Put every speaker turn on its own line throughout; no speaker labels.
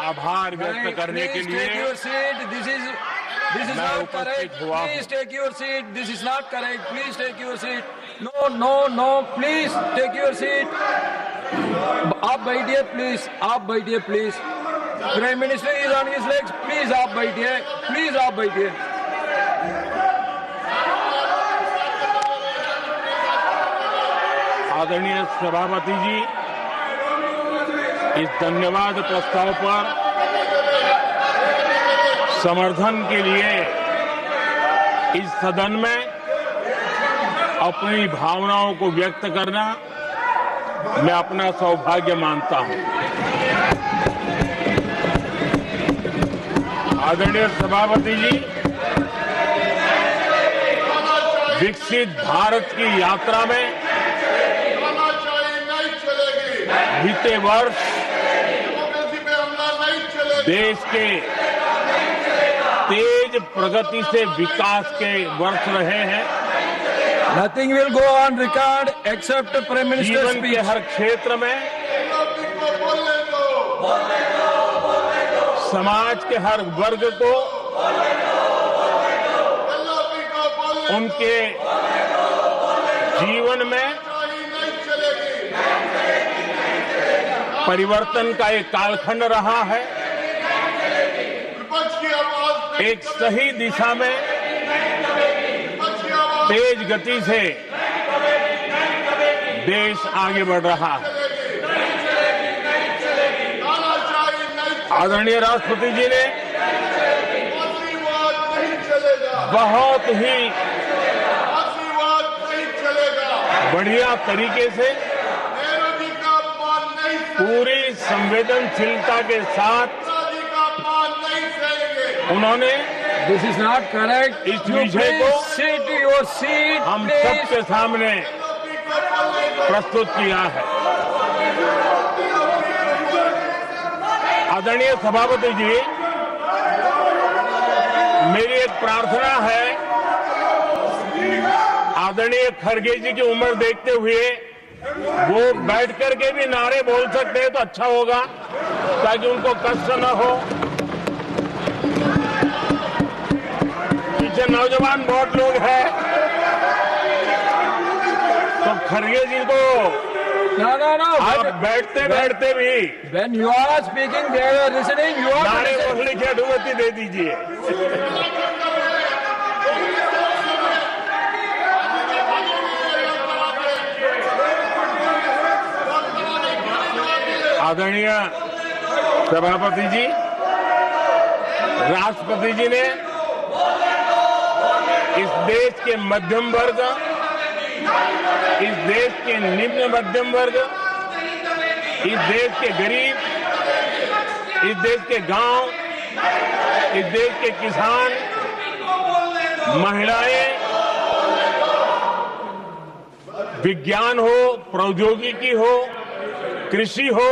आभार व्यक्त करने के लिए
This is not correct. Please take your seat. This is not correct. Please take your seat. No. Please take your seat. आप बैठिए प्लीज. आप बैठिए please. Prime minister is on his legs. Please आप बैठिए. प्लीज आप बैठिए.
आदरणीय सभापति जी, इस धन्यवाद प्रस्ताव पर समर्थन के लिए इस सदन में अपनी भावनाओं को व्यक्त करना मैं अपना सौभाग्य मानता हूं। आदरणीय सभापति जी, विकसित भारत की यात्रा में बीते वर्ष देश के तेज प्रगति से विकास के वर्ष रहे हैं।
Nothing will go on record except Prime Minister's
जीवन के हर क्षेत्र में, समाज के हर वर्ग को उनके जीवन में परिवर्तन का एक कालखंड रहा है। एक सही दिशा में तेज गति से देश आगे बढ़ रहा है। आदरणीय राष्ट्रपति जी ने बहुत ही बढ़िया तरीके से पूरी संवेदनशीलता के साथ उन्होंने
This is not correct.
इस विषय को
sit to your seat.
हम सबके सामने प्रस्तुत किया है। आदरणीय सभापति जी, मेरी एक प्रार्थना है, आदरणीय खड़गे जी की उम्र देखते हुए वो बैठ करके भी नारे बोल सकते हैं तो अच्छा होगा, ताकि उनको कष्ट न हो। पीछे नौजवान बहुत लोग हैं, तो खड़गे जी को
No.
आप बैठते बैठते भी
When you are speaking, they are listening. You are
नारे
listening.
बोलने की अनुमति दे दीजिए। आदरणीय सभापति जी, राष्ट्रपति जी ने इस देश के मध्यम वर्ग, इस देश के निम्न मध्यम वर्ग, इस देश के गरीब, इस देश के गांव, इस देश के किसान, महिलाएं, विज्ञान हो, प्रौद्योगिकी हो, कृषि हो,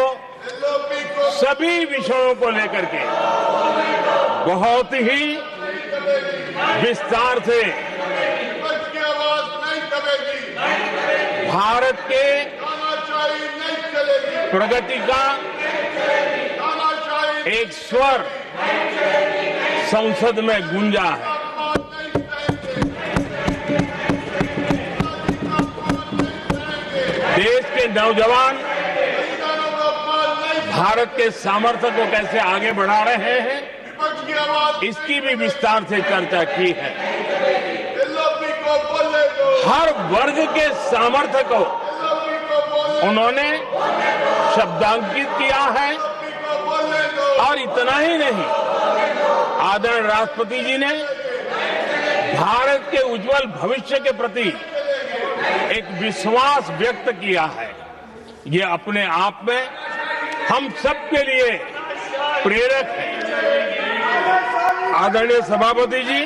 सभी विषयों को लेकर के बहुत ही विस्तार से भारत के प्रगति का एक स्वर संसद में गूंजा है। देश के नौजवान भारत के सामर्थ्य को कैसे आगे बढ़ा रहे हैं, इसकी भी विस्तार से चर्चा की है। हर वर्ग के सामर्थ्य को उन्होंने शब्दांकित किया है, और इतना ही नहीं, आदरणीय राष्ट्रपति जी ने भारत के उज्जवल भविष्य के प्रति एक विश्वास व्यक्त किया है। ये अपने आप में हम सबके लिए प्रेरक है। आदरणीय सभापति जी,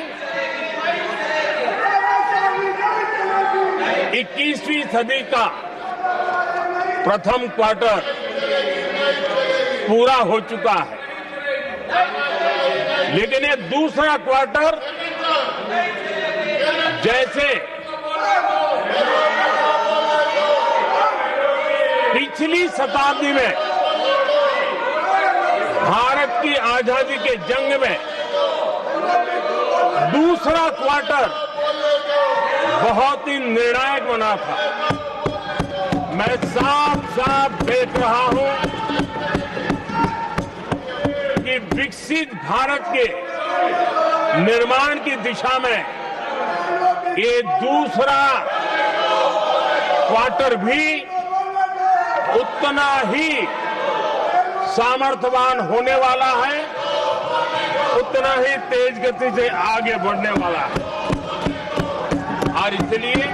21वीं सदी का प्रथम क्वार्टर पूरा हो चुका है, लेकिन ये दूसरा क्वार्टर जैसे पिछली शताब्दी में भारत की आजादी के जंग में दूसरा क्वार्टर बहुत ही निर्णायक बना था। मैं साफ साफ देख रहा हूं कि विकसित भारत के निर्माण की दिशा में ये दूसरा क्वार्टर भी उतना ही सामर्थ्यवान होने वाला है, उतना ही तेज गति से आगे बढ़ने वाला है। और इसलिए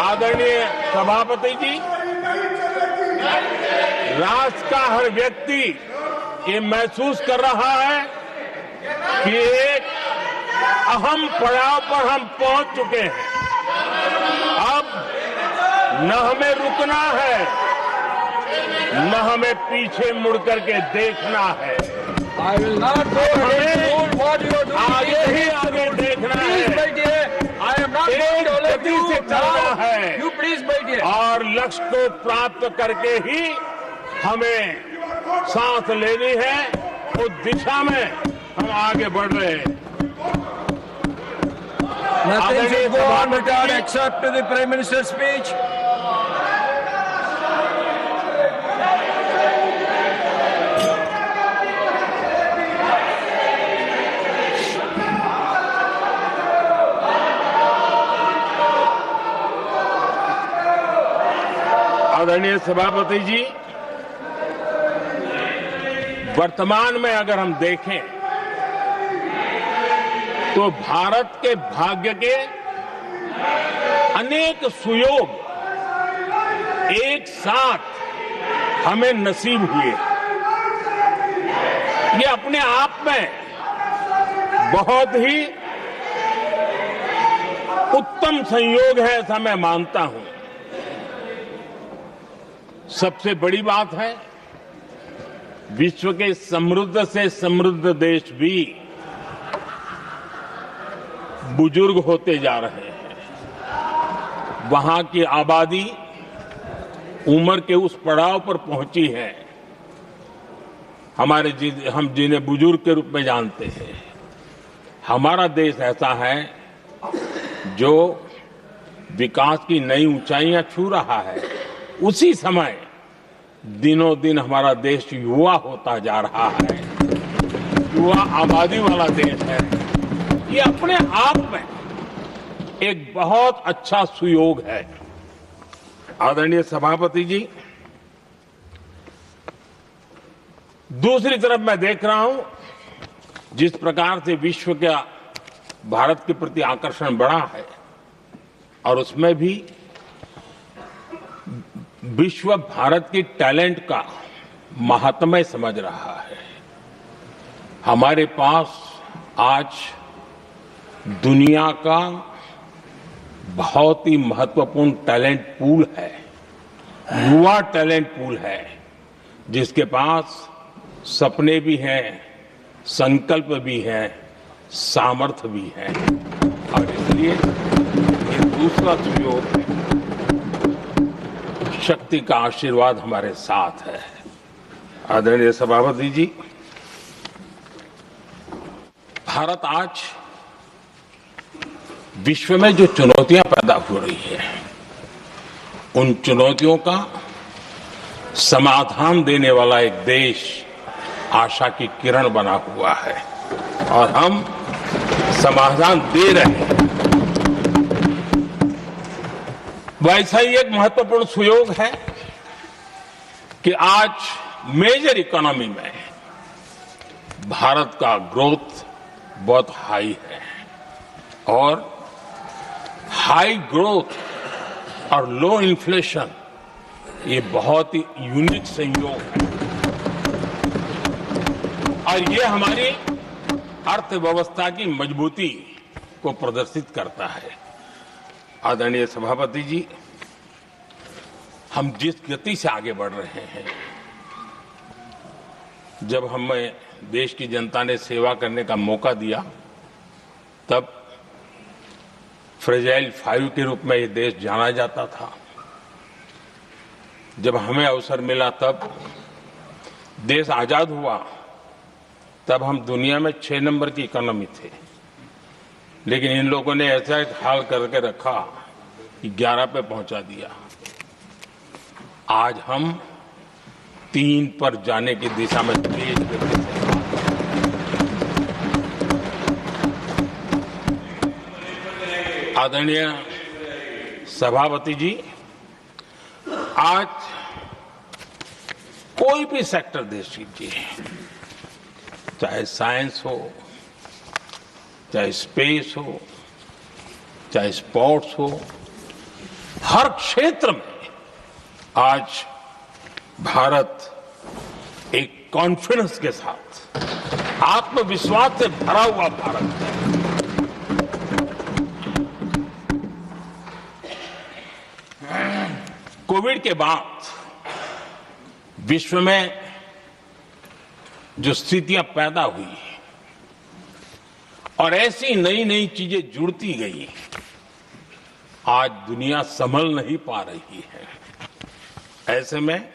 आदरणीय सभापति जी, राष्ट्र का हर व्यक्ति ये महसूस कर रहा है कि एक अहम पड़ाव पर हम पहुंच चुके हैं। अब न हमें रुकना है, न हमें पीछे मुड़ करके देखना है।
I will not go ahead to do what you are doing.
आगे ही आगे देखना है।
Please बैठिए। I am not going to let you
से चलना है।
You please बैठिए।
और लक्ष्य को प्राप्त करके ही हमें सांस लेनी है, उस दिशा में हम आगे बढ़ रहे हैं।
Nothing should go on without except the Prime Minister's speech.
आदरणीय सभापति जी, वर्तमान में अगर हम देखें तो भारत के भाग्य के अनेक सुयोग एक साथ हमें नसीब हुए। ये अपने आप में बहुत ही उत्तम संयोग है, ऐसा मैं मानता हूं। सबसे बड़ी बात है, विश्व के समृद्ध से समृद्ध देश भी बुजुर्ग होते जा रहे हैं। वहां की आबादी उम्र के उस पड़ाव पर पहुंची है हम जिन्हें बुजुर्ग के रूप में जानते हैं। हमारा देश ऐसा है जो विकास की नई ऊंचाइयां छू रहा है। उसी समय दिनों दिन हमारा देश युवा होता जा रहा है, युवा आबादी वाला देश है। ये अपने आप में एक बहुत अच्छा सुयोग है। आदरणीय सभापति जी, दूसरी तरफ मैं देख रहा हूं जिस प्रकार से विश्व का भारत के प्रति आकर्षण बढ़ा है, और उसमें भी विश्व भारत की टैलेंट का महात्म्य समझ रहा है। हमारे पास आज दुनिया का बहुत ही महत्वपूर्ण टैलेंट पूल है, युवा टैलेंट पूल है, जिसके पास सपने भी हैं, संकल्प भी है, सामर्थ्य भी है। और इसलिए ये दूसरा सुयोग है। शक्ति का आशीर्वाद हमारे साथ है। आदरणीय सभापति जी, भारत आज विश्व में जो चुनौतियां पैदा हो रही है, उन चुनौतियों का समाधान देने वाला एक देश आशा की किरण बना हुआ है, और हम समाधान दे रहे हैं। वैसा ही एक महत्वपूर्ण सुयोग है कि आज मेजर इकोनॉमी में भारत का ग्रोथ बहुत हाई है, और हाई ग्रोथ और लो इन्फ्लेशन ये बहुत ही यूनिक संयोग है, और ये हमारी अर्थव्यवस्था की मजबूती को प्रदर्शित करता है। आदरणीय सभापति जी, हम जिस गति से आगे बढ़ रहे हैं, जब हमें देश की जनता ने सेवा करने का मौका दिया, तब फ्रेजाइल 5 के रूप में ये देश जाना जाता था। जब हमें अवसर मिला, तब देश आजाद हुआ तब हम दुनिया में 6 नंबर की इकोनॉमी थे, लेकिन इन लोगों ने ऐसा एक हाल करके रखा कि 11 पे पहुंचा दिया। आज हम 3 पर जाने की दिशा में तेज गति से आदरणीय सभापति जी, आज कोई भी सेक्टर देख लीजिए, चाहे साइंस हो, चाहे स्पेस हो, चाहे स्पोर्ट्स हो, हर क्षेत्र में आज भारत एक कॉन्फिडेंस के साथ, आत्मविश्वास से भरा हुआ भारत है। कोविड के बाद विश्व में जो स्थितियां पैदा हुई और ऐसी नई नई चीजें जुड़ती गई, आज दुनिया संभल नहीं पा रही है। ऐसे में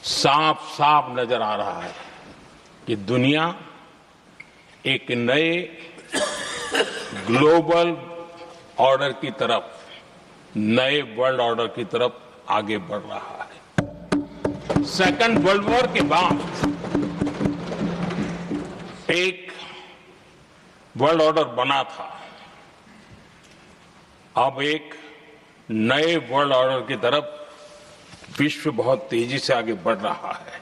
साफ साफ नजर आ रहा है कि दुनिया एक नए ग्लोबल ऑर्डर की तरफ, नए वर्ल्ड ऑर्डर की तरफ आगे बढ़ रहा है। सेकेंड वर्ल्ड वॉर के बाद एक वर्ल्ड ऑर्डर बना था, अब एक नए वर्ल्ड ऑर्डर की तरफ विश्व बहुत तेजी से आगे बढ़ रहा है।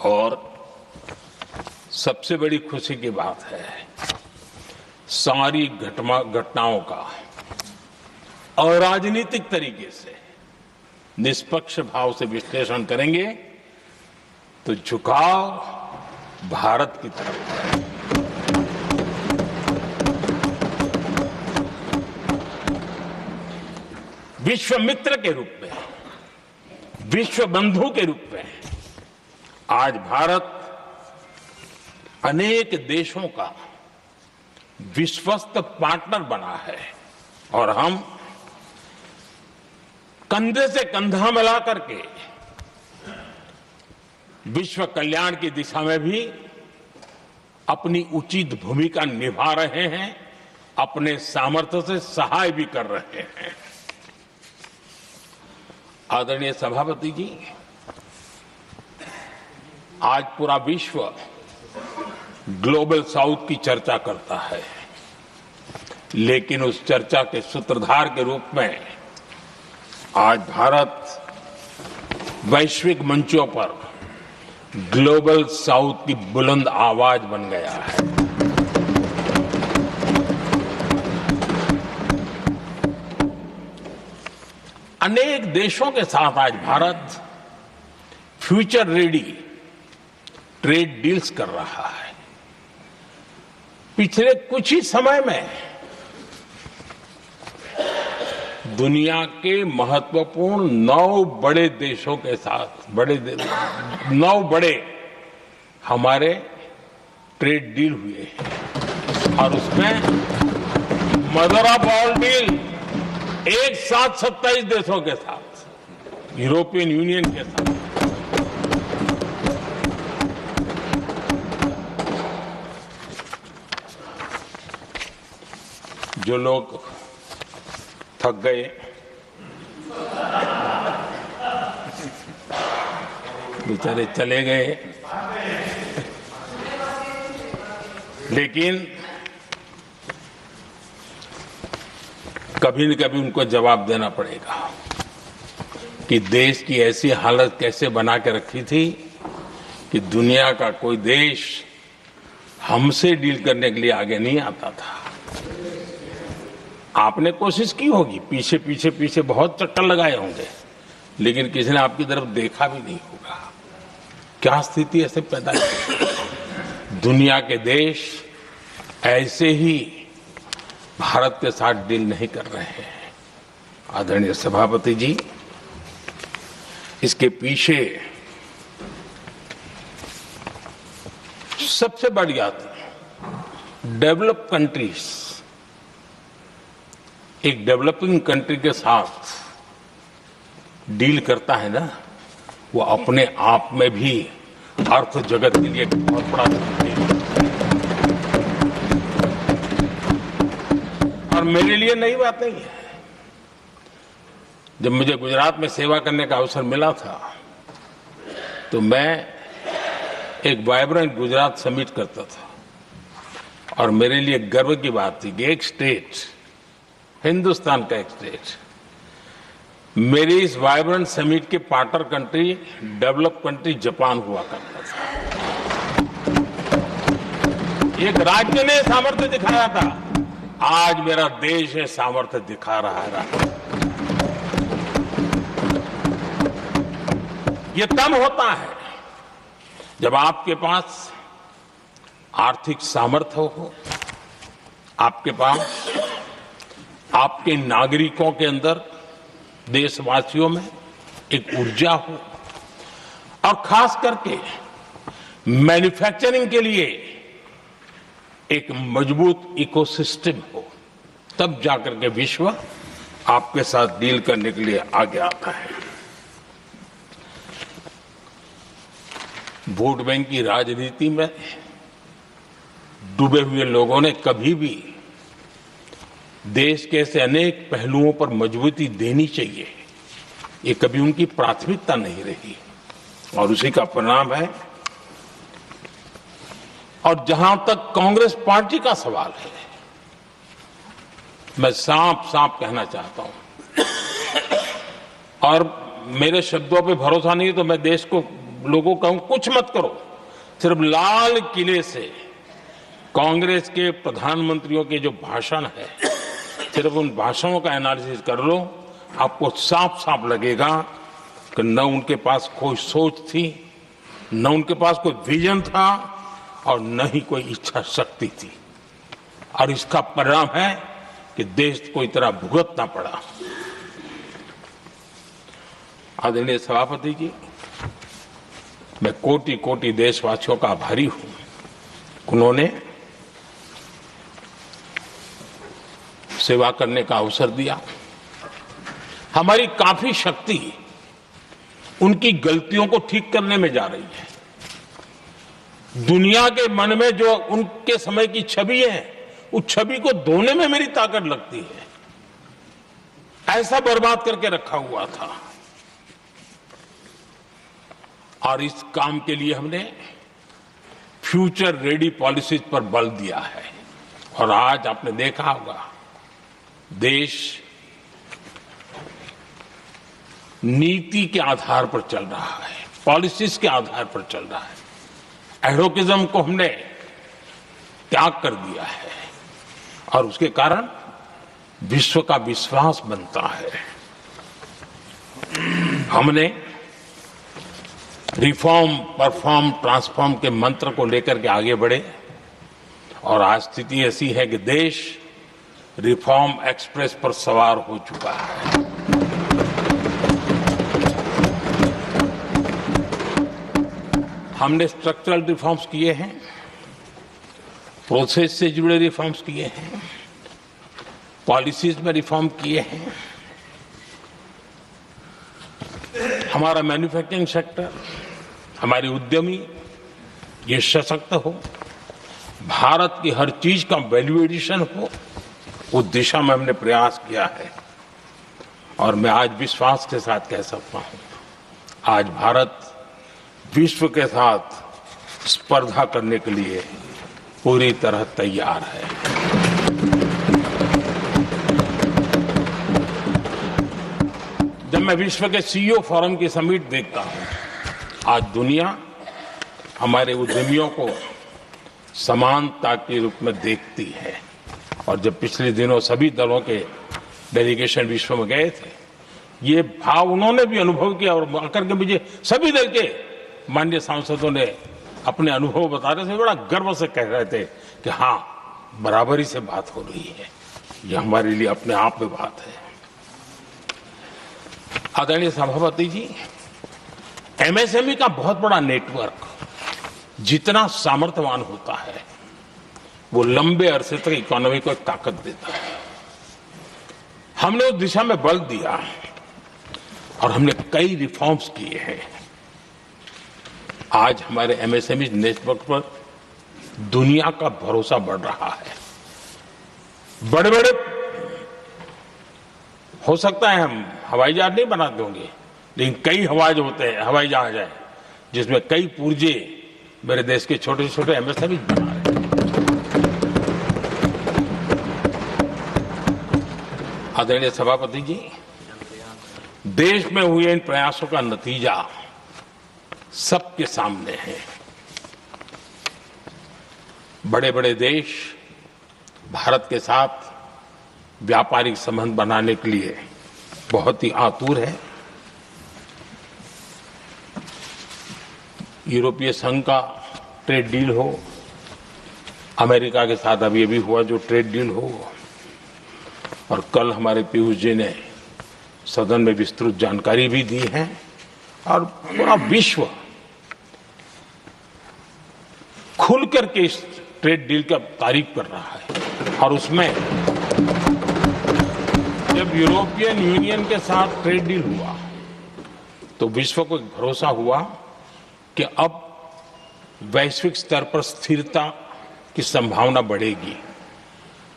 और सबसे बड़ी खुशी की बात है, सारी घटनाओं का अराजनीतिक तरीके से, निष्पक्ष भाव से विश्लेषण करेंगे तो झुकाव भारत की तरफ है। विश्व मित्र के रूप में, विश्व बंधु के रूप में आज भारत अनेक देशों का विश्वस्त पार्टनर बना है और हम कंधे से कंधा मिला करके विश्व कल्याण की दिशा में भी अपनी उचित भूमिका निभा रहे हैं, अपने सामर्थ्य से सहाय भी कर रहे हैं। आदरणीय सभापति जी, आज पूरा विश्व ग्लोबल साउथ की चर्चा करता है, लेकिन उस चर्चा के सूत्रधार के रूप में आज भारत वैश्विक मंचों पर ग्लोबल साउथ की बुलंद आवाज बन गया है। अनेक देशों के साथ आज Bharat future ready trade deals कर रहा है। पिछले कुछ ही समय में दुनिया के महत्वपूर्ण 9 बड़े देशों के साथ 9 बड़े हमारे ट्रेड डील हुए हैं और उसमें मदर ऑफ ऑल डील एक साथ 27 देशों के साथ, यूरोपियन यूनियन के साथ। जो लोग थक गए, बेचारे चले गए, लेकिन कभी न कभी उनको जवाब देना पड़ेगा कि देश की ऐसी हालत कैसे बना के रखी थी कि दुनिया का कोई देश हमसे डील करने के लिए आगे नहीं आता था। आपने कोशिश की होगी, पीछे पीछे पीछे बहुत चक्कर लगाए होंगे, लेकिन किसी ने आपकी तरफ देखा भी नहीं होगा। क्या स्थिति ऐसे पैदा की? दुनिया के देश ऐसे ही भारत के साथ डील नहीं कर रहे हैं। आदरणीय सभापति जी, इसके पीछे सबसे बड़ी बात, डेवलप कंट्रीज एक डेवलपिंग कंट्री के साथ डील करता है ना, वो अपने आप में भी अर्थ जगत के लिए एक बहुत बड़ा संदेश है। और मेरे लिए नई बात नहीं है। जब मुझे गुजरात में सेवा करने का अवसर मिला था तो मैं एक वाइब्रेंट गुजरात समिट करता था और मेरे लिए गर्व की बात थी कि एक स्टेट, हिंदुस्तान का एक स्टेट, मेरी इस वाइब्रेंट समिट के partner country, develop country Japan हुआ करता था। एक राज्य ने सामर्थ्य दिखाया था, आज मेरा देश है सामर्थ्य दिखा रहा है। ये तब होता है जब आपके पास आर्थिक सामर्थ्य हो, आपके पास आपके नागरिकों के अंदर, देशवासियों में एक ऊर्जा हो और खास करके मैन्युफैक्चरिंग के लिए एक मजबूत इकोसिस्टम हो, तब जाकर के विश्व आपके साथ डील करने के लिए आगे आता है। वोट बैंक की राजनीति में डूबे हुए लोगों ने कभी भी देश के ऐसे अनेक पहलुओं पर मजबूती देनी चाहिए, ये कभी उनकी प्राथमिकता नहीं रही और उसी का परिणाम है। और जहां तक कांग्रेस पार्टी का सवाल है, मैं साफ साफ कहना चाहता हूं और मेरे शब्दों पे भरोसा नहीं है तो मैं देश को, लोगों को कहूं कुछ मत करो, सिर्फ लाल किले से कांग्रेस के प्रधानमंत्रियों के जो भाषण है, सिर्फ उन भाषणों का एनालिसिस कर लो, आपको साफ साफ लगेगा कि न उनके पास कोई सोच थी, न उनके पास कोई विजन था और न ही कोई इच्छा शक्ति थी। और इसका परिणाम है कि देश को इतना भुगतना पड़ा। आदरणीय सभापति जी, मैं कोटि कोटि देशवासियों का आभारी हूं। उन्होंने सेवा करने का अवसर दिया। हमारी काफी शक्ति उनकी गलतियों को ठीक करने में जा रही है। दुनिया के मन में जो उनके समय की छवि है, उस छवि को धोने में मेरी ताकत लगती है। ऐसा बर्बाद करके रखा हुआ था और इस काम के लिए हमने फ्यूचर रेडी पॉलिसीज पर बल दिया है। और आज आपने देखा होगा, देश नीति के आधार पर चल रहा है, पॉलिसीज के आधार पर चल रहा है। एडोकिज्म को हमने त्याग कर दिया है और उसके कारण विश्व का विश्वास बनता है। हमने रिफॉर्म, परफॉर्म, ट्रांसफॉर्म के मंत्र को लेकर के आगे बढ़े और आज स्थिति ऐसी है कि देश रिफॉर्म एक्सप्रेस पर सवार हो चुका है। हमने स्ट्रक्चरल रिफॉर्म्स किए हैं, प्रोसेस से जुड़े रिफॉर्म्स किए हैं, पॉलिसीज में रिफॉर्म किए हैं। हमारा मैन्युफैक्चरिंग सेक्टर, हमारे उद्यमी ये सशक्त हो, भारत की हर चीज का वैल्यू एडिशन हो, उस दिशा में हमने प्रयास किया है। और मैं आज विश्वास के साथ कह सकता हूं, आज भारत विश्व के साथ स्पर्धा करने के लिए पूरी तरह तैयार है। जब मैं विश्व के सीईओ फोरम की समिट देखता हूं, आज दुनिया हमारे उद्यमियों को समानता के रूप में देखती है। और जब पिछले दिनों सभी दलों के डेलीगेशन विश्व में गए थे, ये भाव उन्होंने भी अनुभव किया और आकर के मुझे सभी दल के माननीय सांसदों ने अपने अनुभव बता रहे थे, बड़ा गर्व से कह रहे थे कि हाँ, बराबरी से बात हो रही है। ये हमारे लिए अपने आप में बात है। आदरणीय सभापति जी, एमएसएमई का बहुत बड़ा नेटवर्क जितना सामर्थ्यवान होता है, वो लंबे अरसे तक इकोनॉमी को एक ताकत देता है। हमने उस दिशा में बल दिया और हमने कई रिफॉर्म्स किए हैं। आज हमारे एमएसएमई नेटवर्क पर दुनिया का भरोसा बढ़ रहा है। बड़े बड़े हो सकता है हम हवाई जहाज नहीं बनाते होंगे, लेकिन कई हवाई जहाज हैं जिसमें कई पुर्जे मेरे देश के छोटे छोटे एमएसएमई बना रहे हैं। आदरणीय सभापति जी, देश में हुए इन प्रयासों का नतीजा सबके सामने है। बड़े बड़े देश भारत के साथ व्यापारिक संबंध बनाने के लिए बहुत ही आतुर है। यूरोपीय संघ का ट्रेड डील हो, अमेरिका के साथ अभी हुआ जो ट्रेड डील हो, और कल हमारे पीयूष जी ने सदन में विस्तृत जानकारी भी दी है, और पूरा विश्व खुल करके इस ट्रेड डील का तारीफ कर रहा है। और उसमें जब यूरोपियन यूनियन के साथ ट्रेड डील हुआ तो विश्व को एक भरोसा हुआ कि अब वैश्विक स्तर पर स्थिरता की संभावना बढ़ेगी।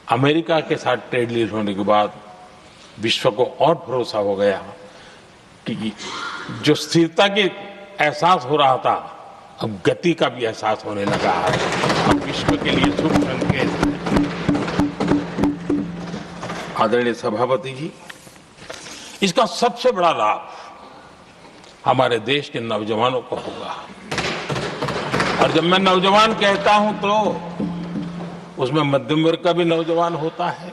अमेरिका के साथ ट्रेड डील होने के बाद विश्व को और भरोसा हो गया कि जो स्थिरता के एहसास हो रहा था, अब गति का भी एहसास होने लगा है। अब विश्व के लिए शुभ संकेत है। आदरणीय सभापति जी, इसका सबसे बड़ा लाभ हमारे देश के नौजवानों को होगा। और जब मैं नौजवान कहता हूं तो उसमें मध्यम वर्ग का भी नौजवान होता है,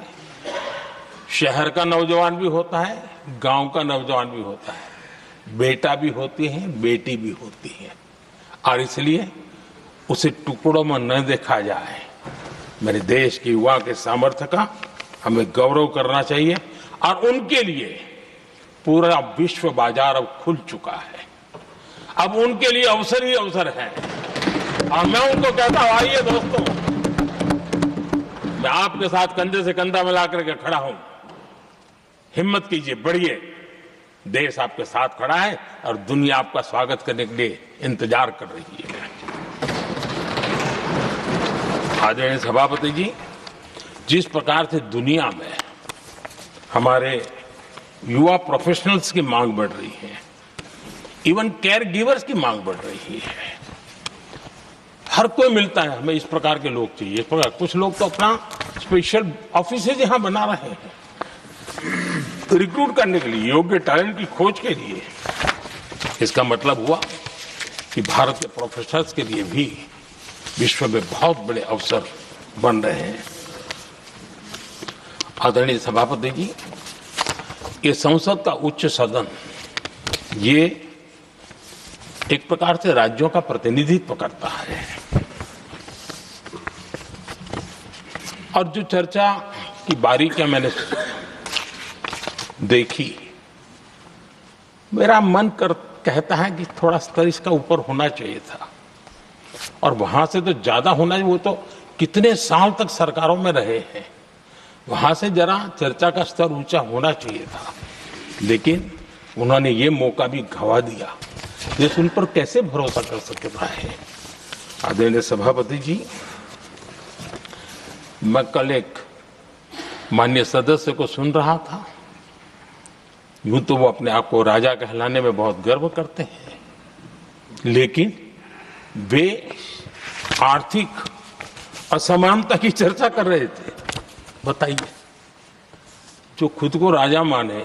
शहर का नौजवान भी होता है, गांव का नौजवान भी होता है, बेटा भी होती है, बेटी भी होती है। और इसलिए उसे टुकड़ों में न देखा जाए। मेरे देश के युवा के सामर्थ्य का हमें गौरव करना चाहिए, और उनके लिए पूरा विश्व बाजार अब खुल चुका है। अब उनके लिए अवसर ही अवसर है। और मैं उनको कहता हूं, आइए दोस्तों, मैं आपके साथ कंधे से कंधा मिलाकर के खड़ा हूं। हिम्मत कीजिए, बढ़िए। देश आपके साथ खड़ा है और दुनिया आपका स्वागत करने के लिए इंतजार कर रही है। आदरणीय सभापति जी, जिस प्रकार से दुनिया में हमारे युवा प्रोफेशनल्स की मांग बढ़ रही है, इवन केयर गिवर्स की मांग बढ़ रही है, हर कोई मिलता है हमें इस प्रकार के लोग चाहिए। इस प्रकार कुछ लोग तो अपना स्पेशल ऑफिस यहां बना रहे हैं रिक्रूट करने के लिए, योग्य टैलेंट की खोज के लिए। इसका मतलब हुआ कि भारत के प्रोफेशनल्स के लिए भी विश्व में बहुत बड़े अवसर बन रहे हैं। आदरणीय सभापति जी, ये संसद का उच्च सदन ये एक प्रकार से राज्यों का प्रतिनिधित्व करता है। और जो चर्चा की बारीकियां मैंने देखी, मेरा मन कहता है कि थोड़ा स्तर इसका ऊपर होना चाहिए था, और वहां से तो ज्यादा होना चाहिए। वो तो कितने साल तक सरकारों में रहे हैं, वहां से जरा चर्चा का स्तर ऊंचा होना चाहिए था। लेकिन उन्होंने ये मौका भी गंवा दिया। देश उन पर कैसे भरोसा कर सकता है। आदरणीय सभापति जी, मैं कल एक माननीय सदस्य को सुन रहा था। यूं तो वो अपने आप को राजा कहलाने में बहुत गर्व करते हैं, लेकिन वे आर्थिक असमानता की चर्चा कर रहे थे। बताइए, जो खुद को राजा माने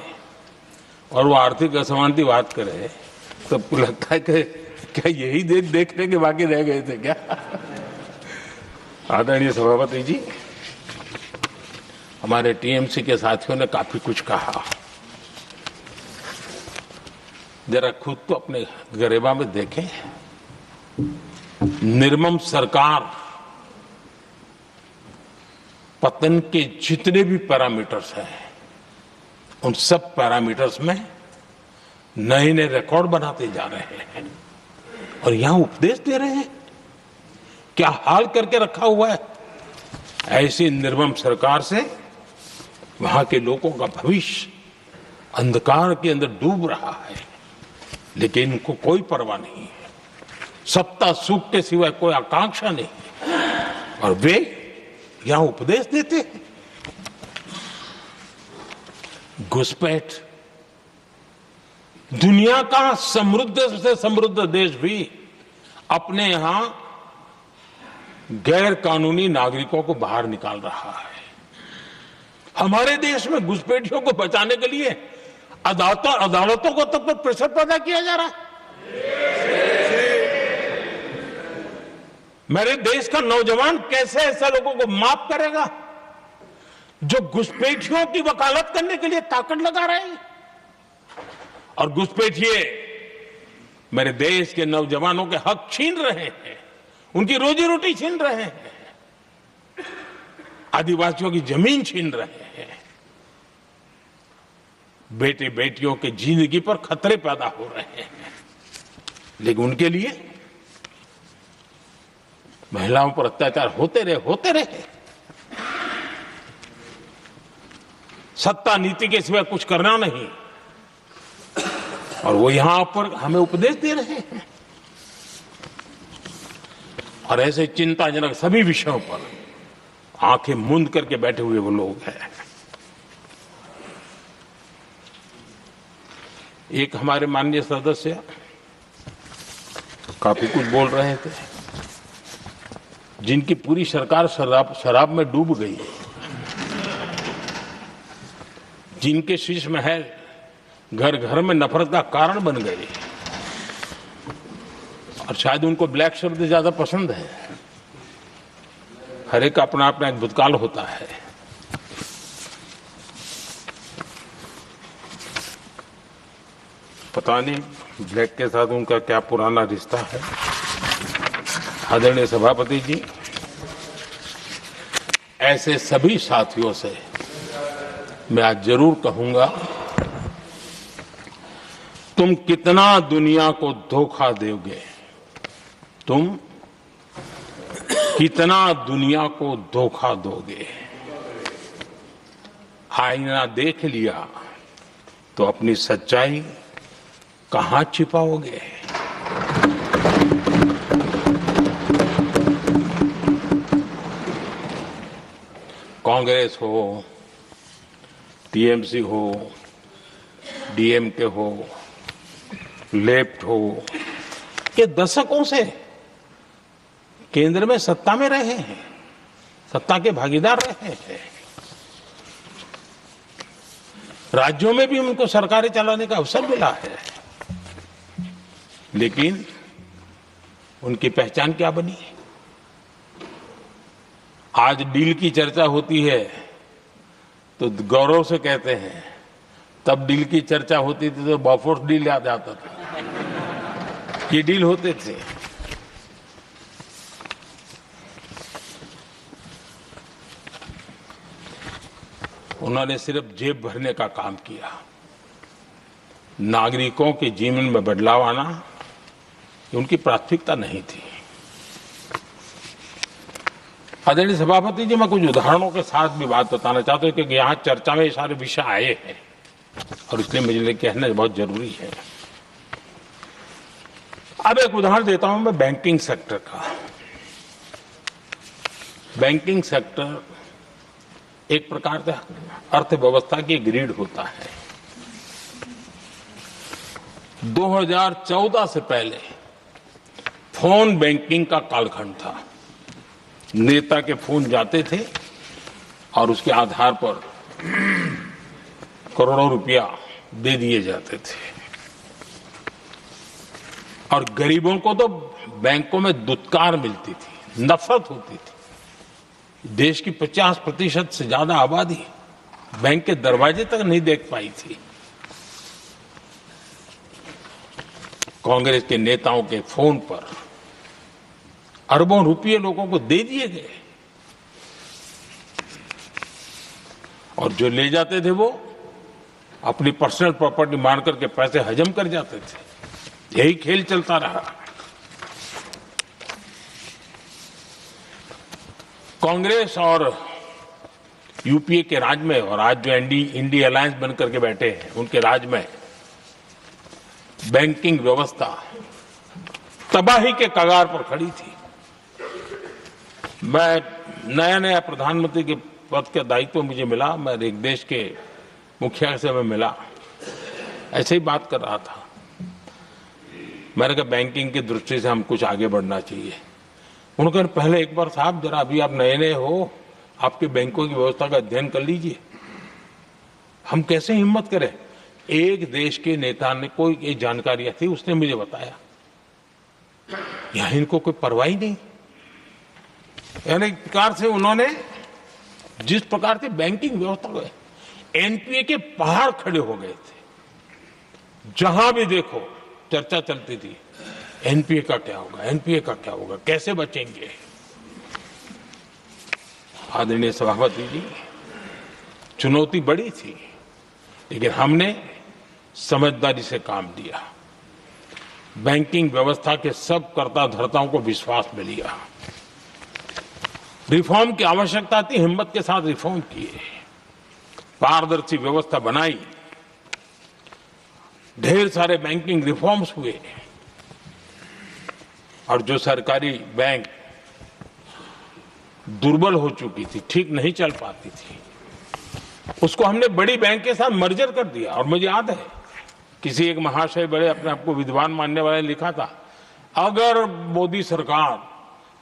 और वो आर्थिक असमानता की बात करे, सबको लगता है कि क्या यही देखने के बाकी रह गए थे क्या? आदरणीय सभापति जी, हमारे टीएमसी के साथियों ने काफी कुछ कहा। जरा खुद तो अपने गरेबा में देखें। निर्मम सरकार पतन के जितने भी पैरामीटर्स हैं, उन सब पैरामीटर्स में नए नए रिकॉर्ड बनाते जा रहे हैं, और यहां उपदेश दे रहे हैं। क्या हाल करके रखा हुआ है। ऐसी निर्मम सरकार से वहां के लोगों का भविष्य अंधकार के अंदर डूब रहा है, लेकिन इनको कोई परवाह नहीं है। सत्ता सुख के सिवाय कोई आकांक्षा नहीं, और वे यहां उपदेश देते हैं। घुसपैठ। दुनिया का समृद्ध से समृद्ध देश भी अपने यहां गैर कानूनी नागरिकों को बाहर निकाल रहा है। हमारे देश में घुसपैठियों को बचाने के लिए अदालतों को तब तक प्रेशर पैदा किया जा रहा है। मेरे देश का नौजवान कैसे ऐसे लोगों को माफ करेगा जो घुसपैठियों की वकालत करने के लिए ताकत लगा रहे हैं? और घुसपैठिए मेरे देश के नौजवानों के हक छीन रहे हैं, उनकी रोजी रोटी छीन रहे हैं, आदिवासियों की जमीन छीन रहे हैं, बेटे बेटियों के जिंदगी पर खतरे पैदा हो रहे हैं। लेकिन उनके लिए महिलाओं पर अत्याचार होते रहे। सत्ता नीति के सिवा कुछ करना नहीं, और वो यहां पर हमें उपदेश दे रहे हैं। और ऐसे चिंताजनक सभी विषयों पर आंखें मूंद करके बैठे हुए वो लोग हैं। एक हमारे माननीय सदस्य काफी कुछ बोल रहे थे, जिनकी पूरी सरकार शराब में डूब गई, जिनके शीश महल घर घर में नफरत का कारण बन गए, और शायद उनको ब्लैक शब्द ज्यादा पसंद है। हर एक का अपना अपना एक भूतकाल होता है। पता नहीं ब्लैक के साथ उनका क्या पुराना रिश्ता है। आदरणीय सभापति जी, ऐसे सभी साथियों से मैं आज जरूर कहूंगा, तुम कितना दुनिया को धोखा दोगे, तुम कितना दुनिया को धोखा दोगे। आईना देख लिया तो अपनी सच्चाई कहां छिपाओगे। कांग्रेस हो, टीएमसी हो, डीएमके हो, लेफ्ट हो, ये दशकों से केंद्र में सत्ता में रहे हैं, सत्ता के भागीदार रहे हैं। राज्यों में भी उनको सरकारें चलाने का अवसर मिला है, लेकिन उनकी पहचान क्या बनी? आज डील की चर्चा होती है तो गौरव से कहते हैं, तब डील की चर्चा होती थी तो बॉफोर्स डील याद आता था। ये डील होते थे। उन्होंने सिर्फ जेब भरने का काम किया। नागरिकों के जीवन में बदलाव आना उनकी प्राथमिकता नहीं थी। आदरणीय सभापति जी, मैं कुछ उदाहरणों के साथ भी बात बताना चाहता हूं, क्योंकि यहां चर्चा में ये सारे विषय आए हैं और इसलिए मुझे कहना बहुत जरूरी है। अब एक उदाहरण देता हूं मैं बैंकिंग सेक्टर का। बैंकिंग सेक्टर एक प्रकार से अर्थव्यवस्था की ग्रिड होता है। 2014 से पहले फोन बैंकिंग का कालखंड था। नेता के फोन जाते थे और उसके आधार पर करोड़ों रुपया दे दिए जाते थे, और गरीबों को तो बैंकों में दुत्कार मिलती थी, नफरत होती थी। देश की 50% से ज्यादा आबादी बैंक के दरवाजे तक नहीं देख पाई थी। कांग्रेस के नेताओं के फोन पर अरबों रुपये लोगों को दे दिए गए, और जो ले जाते थे वो अपनी पर्सनल प्रॉपर्टी मान करके पैसे हजम कर जाते थे। यही खेल चलता रहा। कांग्रेस और यूपीए के राज में, और आज जो इंडी अलायंस बन करके बैठे हैं, उनके राज में बैंकिंग व्यवस्था तबाही के कगार पर खड़ी थी। मैं नया प्रधानमंत्री के पद का दायित्व मुझे मिला, मैं एक देश के मुखिया से मैं मिला, ऐसे ही बात कर रहा था। मैंने कहा बैंकिंग की दृष्टि से हम कुछ आगे बढ़ना चाहिए। उन्होंने कहा पहले एक बार साहब जरा, अभी आप नए हो, आपके बैंकों की व्यवस्था का अध्ययन कर लीजिए। हम कैसे हिम्मत करें? एक देश के नेता ने कोई एक जानकारियां थी, उसने मुझे बताया, यहां इनको कोई परवाह ही नहीं। यानी एक प्रकार से उन्होंने जिस प्रकार से बैंकिंग व्यवस्था को, एनपीए के पहाड़ खड़े हो गए थे। जहां भी देखो चर्चा चलती थी, एनपीए का क्या होगा, एनपीए का क्या होगा, कैसे बचेंगे। आदरणीय सभापति जी, चुनौती बड़ी थी, लेकिन हमने समझदारी से काम लिया। बैंकिंग व्यवस्था के सब कर्ता धर्ताओं को विश्वास में लिया। रिफॉर्म की आवश्यकता थी, हिम्मत के साथ रिफॉर्म किए, पारदर्शी व्यवस्था बनाई, ढेर सारे बैंकिंग रिफॉर्म्स हुए, और जो सरकारी बैंक दुर्बल हो चुकी थी, ठीक नहीं चल पाती थी, उसको हमने बड़ी बैंक के साथ मर्जर कर दिया। और मुझे याद है किसी एक महाशय, बड़े अपने आप को विद्वान मानने वाले, लिखा था, अगर मोदी सरकार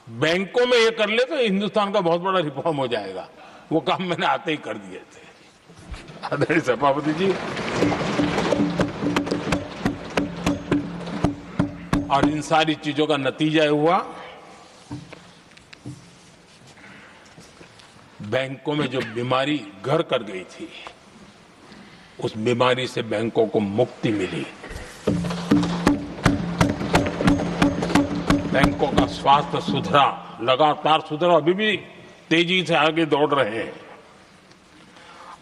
बैंकों में ये कर ले तो हिंदुस्तान का बहुत बड़ा रिफॉर्म हो जाएगा। वो काम मैंने आते ही कर दिए थे। आदरणीय सभापति जी, और इन सारी चीजों का नतीजा हुआ, बैंकों में जो बीमारी घर कर गई थी, उस बीमारी से बैंकों को मुक्ति मिली। बैंकों का स्वास्थ्य सुधरा, लगातार सुधरा, अभी भी तेजी से आगे दौड़ रहे हैं।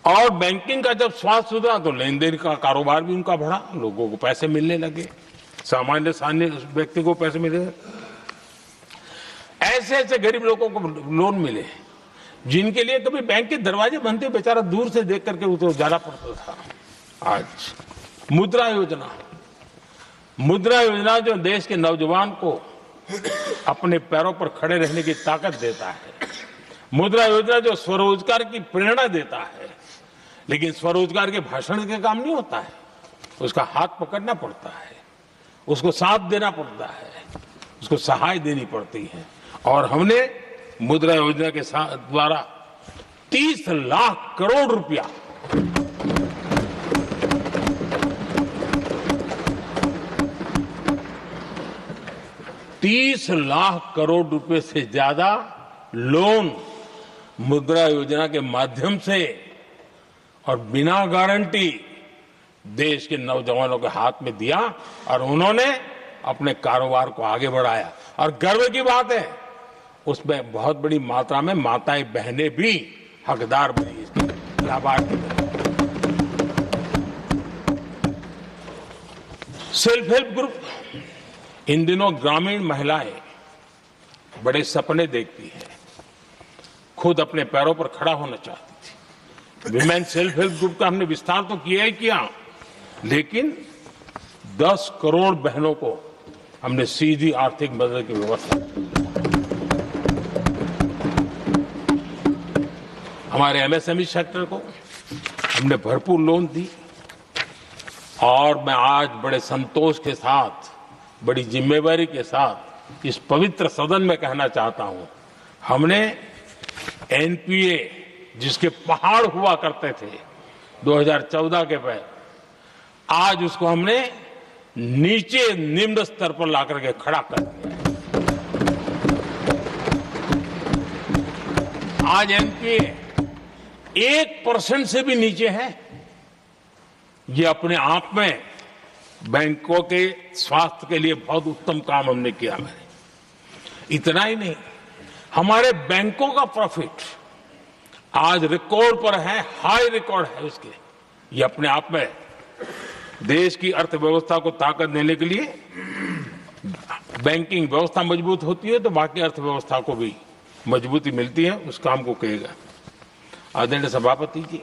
और बैंकिंग का जब स्वास्थ्य सुधरा तो लेन देन का कारोबार भी उनका बढ़ा, लोगों को पैसे मिलने लगे, सामान्य व्यक्ति को पैसे मिले। ऐसे ऐसे गरीब लोगों को लोन मिले जिनके लिए कभी बैंक के दरवाजे बंद थे, बेचारा दूर से देख करके उसे जाना पड़ता था। आज मुद्रा योजना जो देश के नौजवान को अपने पैरों पर खड़े रहने की ताकत देता है, मुद्रा योजना जो स्वरोजगार की प्रेरणा देता है, लेकिन स्वरोजगार के भाषण के काम नहीं होता है, उसका हाथ पकड़ना पड़ता है, उसको साथ देना पड़ता है, उसको सहाय देनी पड़ती है। और हमने मुद्रा योजना के द्वारा 30 लाख करोड़ रुपया से ज्यादा लोन मुद्रा योजना के माध्यम से और बिना गारंटी देश के नौजवानों के हाथ में दिया, और उन्होंने अपने कारोबार को आगे बढ़ाया। और गर्व की बात है, उसमें बहुत बड़ी मात्रा में माताएं बहनें भी हकदार बनी, लाभार्थी बनी। सेल्फ हेल्प ग्रुप, इन दिनों ग्रामीण महिलाएं बड़े सपने देखती हैं, खुद अपने पैरों पर खड़ा होना चाहती थी। विमेन सेल्फ हेल्प ग्रुप का हमने विस्तार तो किया ही किया, लेकिन 10 करोड़ बहनों को हमने सीधी आर्थिक मदद की व्यवस्था की। हमारे एमएसएमई सेक्टर को हमने भरपूर लोन दी, और मैं आज बड़े संतोष के साथ, बड़ी जिम्मेवारी के साथ इस पवित्र सदन में कहना चाहता हूं, हमने एनपीए जिसके पहाड़ हुआ करते थे 2014 के पहले, आज उसको हमने नीचे निम्न स्तर पर ला करके खड़ा कर दिया। आज एनपीए 1% से भी नीचे है। ये अपने आप में बैंकों के स्वास्थ्य के लिए बहुत उत्तम काम हमने किया है। इतना ही नहीं, हमारे बैंकों का प्रॉफिट आज रिकॉर्ड पर है, हाई रिकॉर्ड है उसके। ये अपने आप में देश की अर्थव्यवस्था को ताकत देने के लिए, बैंकिंग व्यवस्था मजबूत होती है तो बाकी अर्थव्यवस्था को भी मजबूती मिलती है। उस काम को कहेगा। आदरणीय सभापति जी,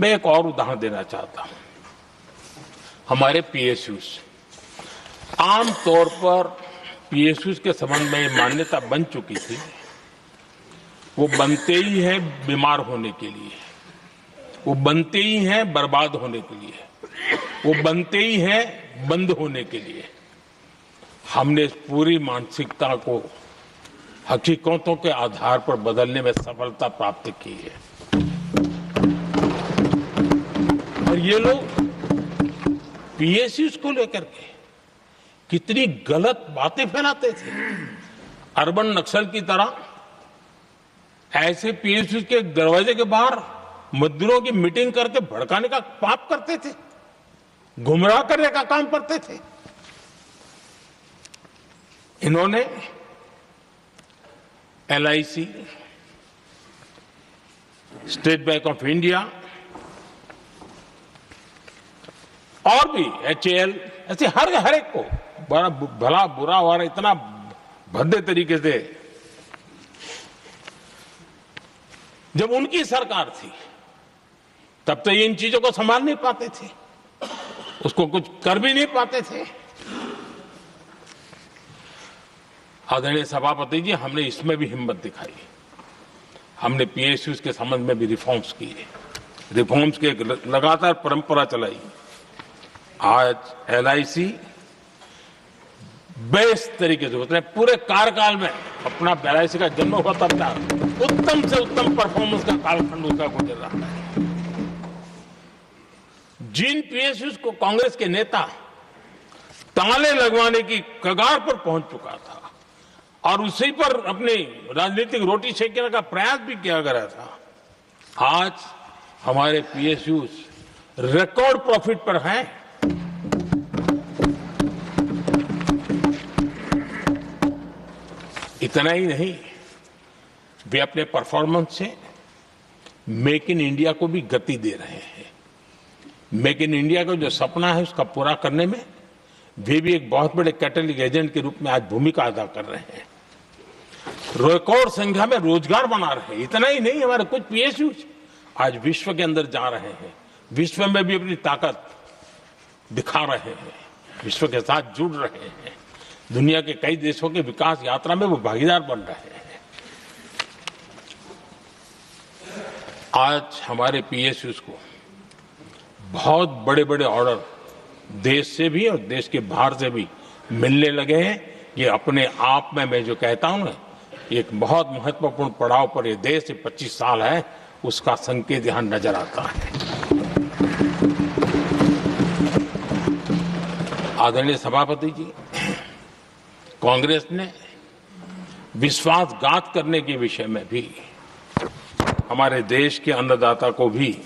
मैं एक और उदाहरण देना चाहता हूं। हमारे पीएसयूज आमतौर पर पीएसयू के संबंध में ये मान्यता बन चुकी थी, वो बनते ही है बीमार होने के लिए, वो बनते ही हैं बर्बाद होने के लिए, वो बनते ही हैं बंद होने के लिए। हमने इस पूरी मानसिकता को हकीकतों के आधार पर बदलने में सफलता प्राप्त की है। और ये लोग पीएसयूज को लेकर के कितनी गलत बातें फैलाते थे। अर्बन नक्सल की तरह ऐसे पीएसयूज के दरवाजे के बाहर मजदूरों की मीटिंग करके भड़काने का पाप करते थे, गुमराह करने का काम करते थे। इन्होंने LIC, state bank of India और भी एचएएल, ऐसे हर एक को बड़ा भला बुरा और इतना भद्दे तरीके से, जब उनकी सरकार थी तब तो ये इन चीजों को संभाल नहीं पाते थे, उसको कुछ कर भी नहीं पाते थे। आदरणीय सभापति जी, हमने इसमें भी हिम्मत दिखाई। हमने पीएसयूज के संबंध में भी रिफॉर्म्स किए, रिफॉर्म्स की एक लगातार परंपरा चलाई। आज एलआईसी बेस्ट तरीके से उसने पूरे कार्यकाल में अपना एलआईसी का जन्म हुआ तब तक उत्तम से उत्तम परफॉर्मेंस का कालखंड उसका गुजर रहा है। जिन पीएसयूज को कांग्रेस के नेता ताले लगवाने की कगार पर पहुंच चुका था और उसी पर अपनी राजनीतिक रोटी सेकने का प्रयास भी किया गया था, आज हमारे पीएसयूज रिकॉर्ड प्रॉफिट पर हैं। इतना ही नहीं, वे अपने परफॉर्मेंस से मेक इन इंडिया को भी गति दे रहे हैं। मेक इन इंडिया का जो सपना है उसका पूरा करने में वे भी एक बहुत बड़े कैटलिक एजेंट के रूप में आज भूमिका अदा कर रहे हैं। रिकॉर्ड संख्या में रोजगार बना रहे हैं। इतना ही नहीं, हमारे कुछ पीएसयूज आज विश्व के अंदर जा रहे हैं, विश्व में भी अपनी ताकत दिखा रहे हैं, विश्व के साथ जुड़ रहे हैं, दुनिया के कई देशों के विकास यात्रा में वो भागीदार बन रहे हैं। आज हमारे पीएसयूज को बहुत बड़े बड़े ऑर्डर देश से भी और देश के बाहर से भी मिलने लगे हैं। ये अपने आप में मैं जो कहता हूं ना, एक बहुत महत्वपूर्ण पड़ाव पर ये देश 25 साल है, उसका संकेत यहां नजर आता है। आदरणीय सभापति जी, कांग्रेस ने विश्वासघात करने के विषय में भी हमारे देश के अन्नदाता को भी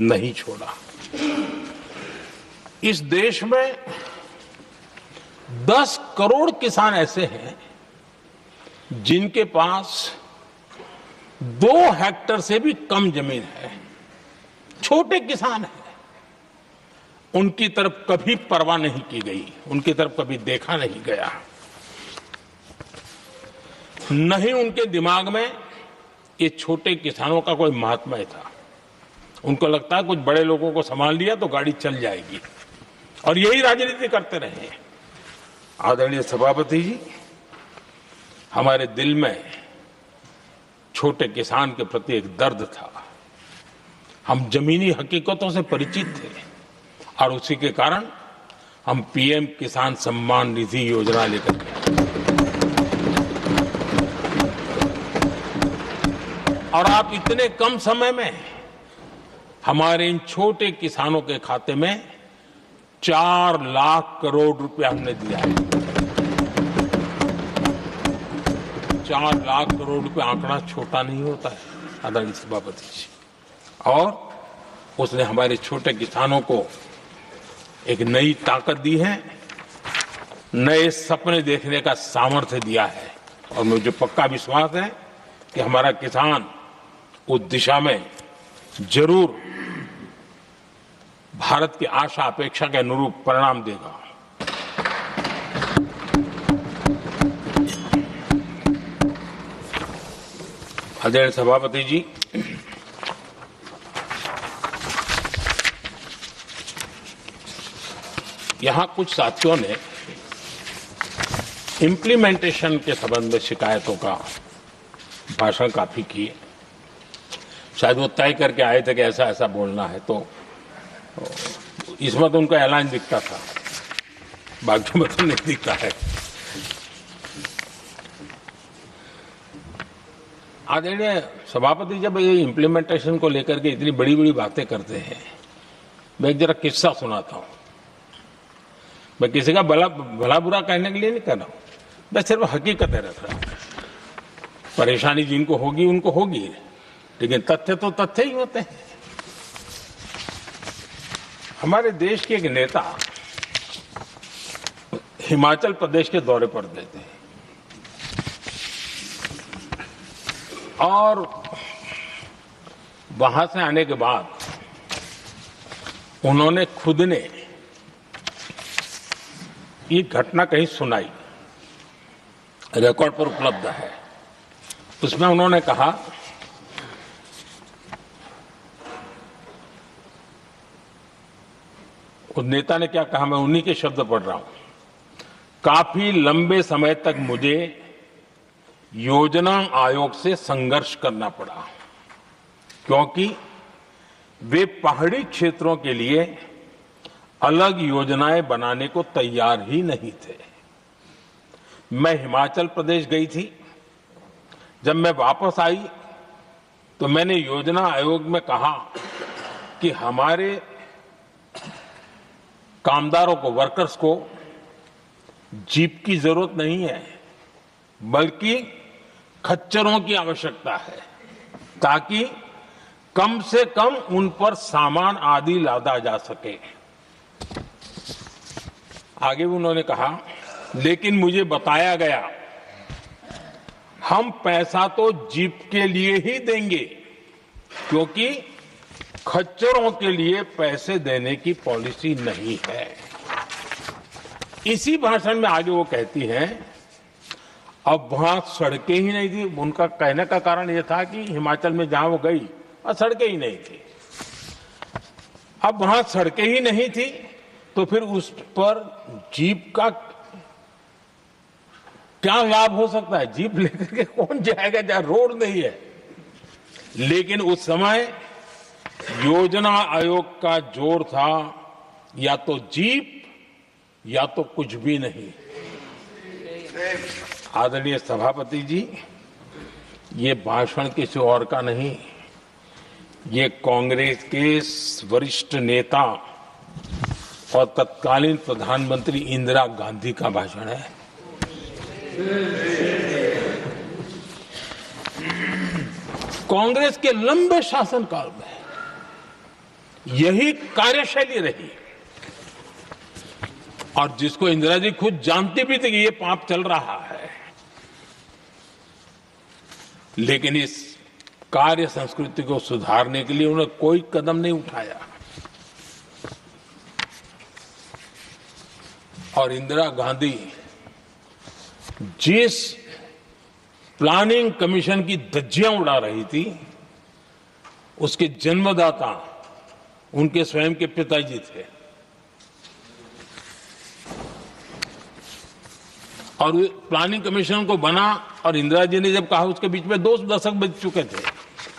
नहीं छोड़ा। इस देश में 10 करोड़ किसान ऐसे हैं जिनके पास 2 हेक्टेयर से भी कम जमीन है, छोटे किसान हैं। उनकी तरफ कभी परवाह नहीं की गई, उनकी तरफ कभी देखा नहीं गया, नहीं उनके दिमाग में ये छोटे किसानों का कोई महात्मा था। उनको लगता है कुछ बड़े लोगों को संभाल लिया तो गाड़ी चल जाएगी, और यही राजनीति करते रहे। आदरणीय सभापति जी, हमारे दिल में छोटे किसान के प्रति एक दर्द था। हम जमीनी हकीकतों से परिचित थे और उसी के कारण हम पीएम किसान सम्मान निधि योजना लेकर के और आप इतने कम समय में हमारे इन छोटे किसानों के खाते में 4 लाख करोड़ रुपया हमने दिया है। 4 लाख करोड़ रुपया आंकड़ा छोटा नहीं होता है आदरणीय सभापति जी, और उसने हमारे छोटे किसानों को एक नई ताकत दी है, नए सपने देखने का सामर्थ्य दिया है। और मुझे पक्का विश्वास है कि हमारा किसान उस दिशा में जरूर भारत की आशा अपेक्षा के अनुरूप परिणाम देगा। आदरणीय सभापति जी, यहां कुछ साथियों ने इम्प्लीमेंटेशन के संबंध में शिकायतों का भाषण काफी किए। शायद वो तय करके आए थे कि ऐसा ऐसा बोलना है, तो इसमें तो उनका ऐलान दिखता था, बाकी में तो नहीं दिखता है। आदरणीय सभापति, जब ये इम्प्लीमेंटेशन को लेकर के इतनी बड़ी बड़ी बातें करते हैं, मैं एक जरा किस्सा सुनाता हूं। मैं किसी का भला बुरा कहने के लिए नहीं कर रहा हूं, मैं सिर्फ हकीकत है रख रहा हूं। परेशानी जिनको होगी उनको होगी, लेकिन तथ्य तो तथ्य ही होते हैं। हमारे देश के एक नेता हिमाचल प्रदेश के दौरे पर देते हैं और वहां से आने के बाद उन्होंने खुद ने ये घटना कहीं सुनाई, रिकॉर्ड पर उपलब्ध है। उसमें उन्होंने कहा, उस नेता ने क्या कहा, मैं उन्हीं के शब्द पढ़ रहा हूं। काफी लंबे समय तक मुझे योजना आयोग से संघर्ष करना पड़ा, क्योंकि वे पहाड़ी क्षेत्रों के लिए अलग योजनाएं बनाने को तैयार ही नहीं थे। मैं हिमाचल प्रदेश गई थी, जब मैं वापस आई तो मैंने योजना आयोग में कहा कि हमारे कामदारों को, वर्कर्स को जीप की जरूरत नहीं है, बल्कि खच्चरों की आवश्यकता है, ताकि कम से कम उन पर सामान आदि लादा जा सके। आगे उन्होंने कहा, लेकिन मुझे बताया गया हम पैसा तो जीप के लिए ही देंगे, क्योंकि खच्चरों के लिए पैसे देने की पॉलिसी नहीं है। इसी भाषण में आगे वो कहती हैं, अब वहां सड़कें ही नहीं थी। उनका कहने का कारण यह था कि हिमाचल में जहां वो गई और सड़कें ही नहीं थी। अब वहां सड़कें ही नहीं थी तो फिर उस पर जीप का क्या लाभ हो सकता है? जीप लेकर के कौन जाएगा जहां रोड नहीं है? लेकिन उस समय योजना आयोग का जोर था या तो जीप या तो कुछ भी नहीं। आदरणीय सभापति जी, ये भाषण किसी और का नहीं, ये कांग्रेस के वरिष्ठ नेता और तत्कालीन प्रधानमंत्री इंदिरा गांधी का भाषण है। कांग्रेस के लंबे शासनकाल में यही कार्यशैली रही, और जिसको इंदिरा जी खुद जानती भी थी कि ये पाप चल रहा है, लेकिन इस कार्य संस्कृति को सुधारने के लिए उन्होंने कोई कदम नहीं उठाया। और इंदिरा गांधी जिस प्लानिंग कमीशन की धज्जियां उड़ा रही थी, उसके जन्मदाता उनके स्वयं के पिताजी थे। और प्लानिंग कमीशन को बना और इंदिरा जी ने जब कहा, उसके बीच में 2 दशक बीत चुके थे,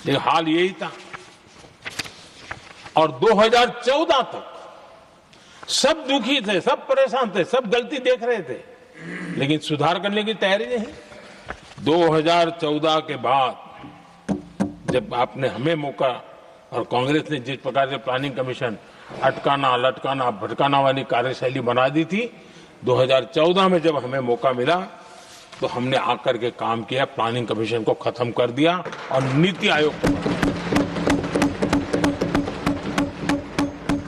लेकिन हाल यही था। और 2014 तक सब दुखी थे, सब परेशान थे, सब गलती देख रहे थे, लेकिन सुधार करने की तैयारी नहीं। 2014 के बाद जब आपने हमें मौका और कांग्रेस ने जिस प्रकार से प्लानिंग कमीशन अटकाना, लटकाना, भटकाना वाली कार्यशैली बना दी थी, 2014 में जब हमें मौका मिला तो हमने आकर के काम किया, प्लानिंग कमीशन को खत्म कर दिया और नीति आयोग को।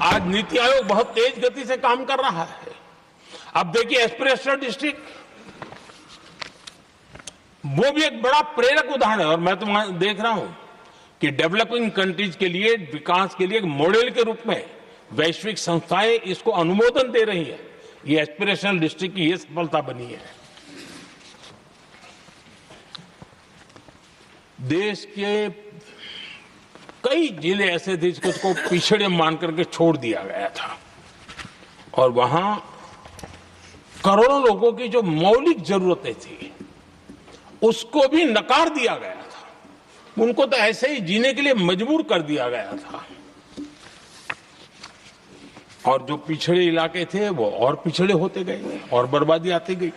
आज नीति आयोग बहुत तेज गति से काम कर रहा है। अब देखिए एस्पिरेशनल डिस्ट्रिक्ट, वो भी एक बड़ा प्रेरक उदाहरण है। और मैं तो देख रहा हूं कि डेवलपिंग कंट्रीज के लिए, विकास के लिए एक मॉडल के रूप में वैश्विक संस्थाएं इसको अनुमोदन दे रही है। ये एस्पिरेशनल डिस्ट्रिक्ट की ये सफलता बनी है। देश के कई जिले ऐसे थे जिसको पिछड़े मान करके छोड़ दिया गया था, और वहां करोड़ों लोगों की जो मौलिक जरूरतें थी उसको भी नकार दिया गया था। उनको तो ऐसे ही जीने के लिए मजबूर कर दिया गया था। और जो पिछड़े इलाके थे वो और पिछड़े होते गए और बर्बादी आती गई।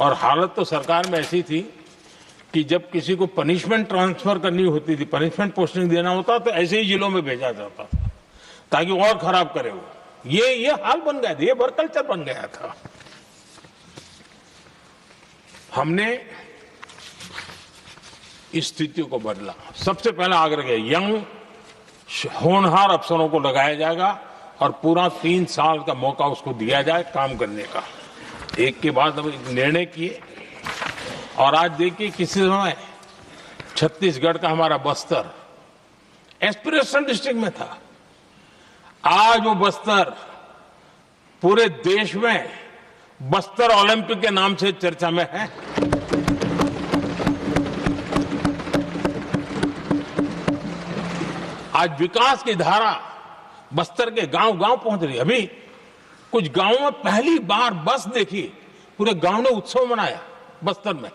और हालत तो सरकार में ऐसी थी कि जब किसी को पनिशमेंट ट्रांसफर करनी होती थी, पनिशमेंट पोस्टिंग देना होता तो ऐसे ही जिलों में भेजा जाता था ताकि और खराब करे वो। ये हाल बन गया था, ये वर्क कल्चर बन गया था। हमने इस स्थिति को बदला। सबसे पहला आग्रह किया, यंग होनहार अफसरों को लगाया जाएगा और पूरा 3 साल का मौका उसको दिया जाए काम करने का। एक के बाद हम निर्णय किए और आज देखिए किसी समय छत्तीसगढ़ का हमारा बस्तर एस्पिरेशनल डिस्ट्रिक्ट में था, आज वो बस्तर पूरे देश में बस्तर ओलंपिक के नाम से चर्चा में है। आज विकास की धारा बस्तर के गांव-गांव पहुंच रही है। अभी कुछ गांवों में पहली बार बस देखी, पूरे गांव ने उत्सव मनाया बस्तर में।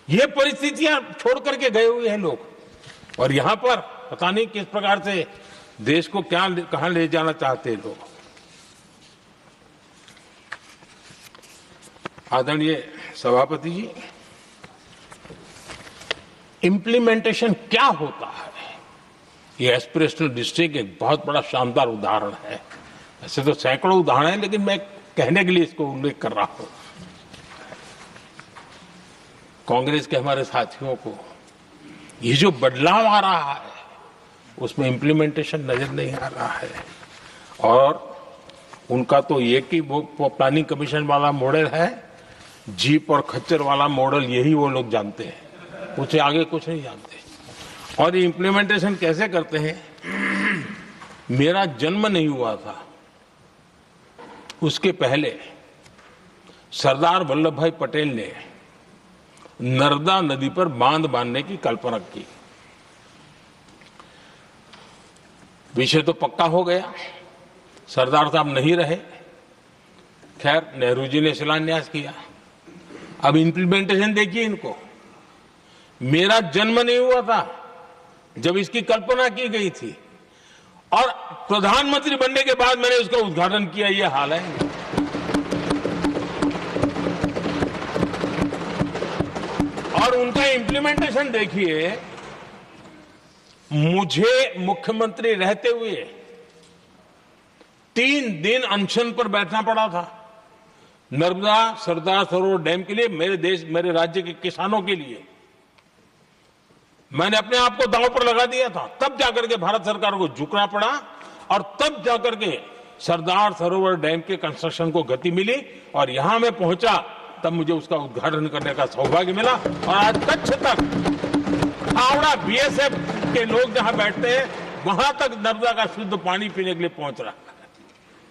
ये परिस्थितियां छोड़ करके गए हुए हैं लोग और यहां पर पता नहीं किस प्रकार से देश को कहां ले जाना चाहते हैं लोग। आदरणीय सभापति जी, इंप्लीमेंटेशन क्या होता है, ये एस्पिरेशनल डिस्ट्रिक्ट एक बहुत बड़ा शानदार उदाहरण है। ऐसे तो सैकड़ों उदाहरण हैं, लेकिन मैं कहने के लिए इसको उल्लेख कर रहा हूं। कांग्रेस के हमारे साथियों को ये जो बदलाव आ रहा है उसमें इंप्लीमेंटेशन नजर नहीं आ रहा है। और उनका तो एक ही वो प्लानिंग कमीशन वाला मॉडल है, जीप और खच्चर वाला मॉडल, यही वो लोग जानते हैं, उससे आगे कुछ नहीं जानते। और ये इंप्लीमेंटेशन कैसे करते हैं, मेरा जन्म नहीं हुआ था उसके पहले सरदार वल्लभ भाई पटेल ने नर्मदा नदी पर बांध बांधने की कल्पना की। विषय तो पक्का हो गया, सरदार साहब नहीं रहे, खैर नेहरू जी ने शिलान्यास किया। अब इंप्लीमेंटेशन देखिए इनको। मेरा जन्म नहीं हुआ था जब इसकी कल्पना की गई थी और प्रधानमंत्री बनने के बाद मैंने उसका उद्घाटन किया, ये हाल है। और उनका इंप्लीमेंटेशन देखिए, मुझे मुख्यमंत्री रहते हुए 3 दिन अनशन पर बैठना पड़ा था नर्मदा सरदार सरोवर डैम के लिए, मेरे राज्य के किसानों के लिए। मैंने अपने आप को दांव पर लगा दिया था, तब जाकर के भारत सरकार को झुकना पड़ा और तब जाकर के सरदार सरोवर डैम के कंस्ट्रक्शन को गति मिली और यहां मैं पहुंचा तब मुझे उसका उद्घाटन करने का सौभाग्य मिला। और आज कच्छ तक हावड़ा बीएसएफ के लोग जहां बैठते हैं वहां तक नर्मदा का शुद्ध पानी पीने के लिए पहुंच रहा है।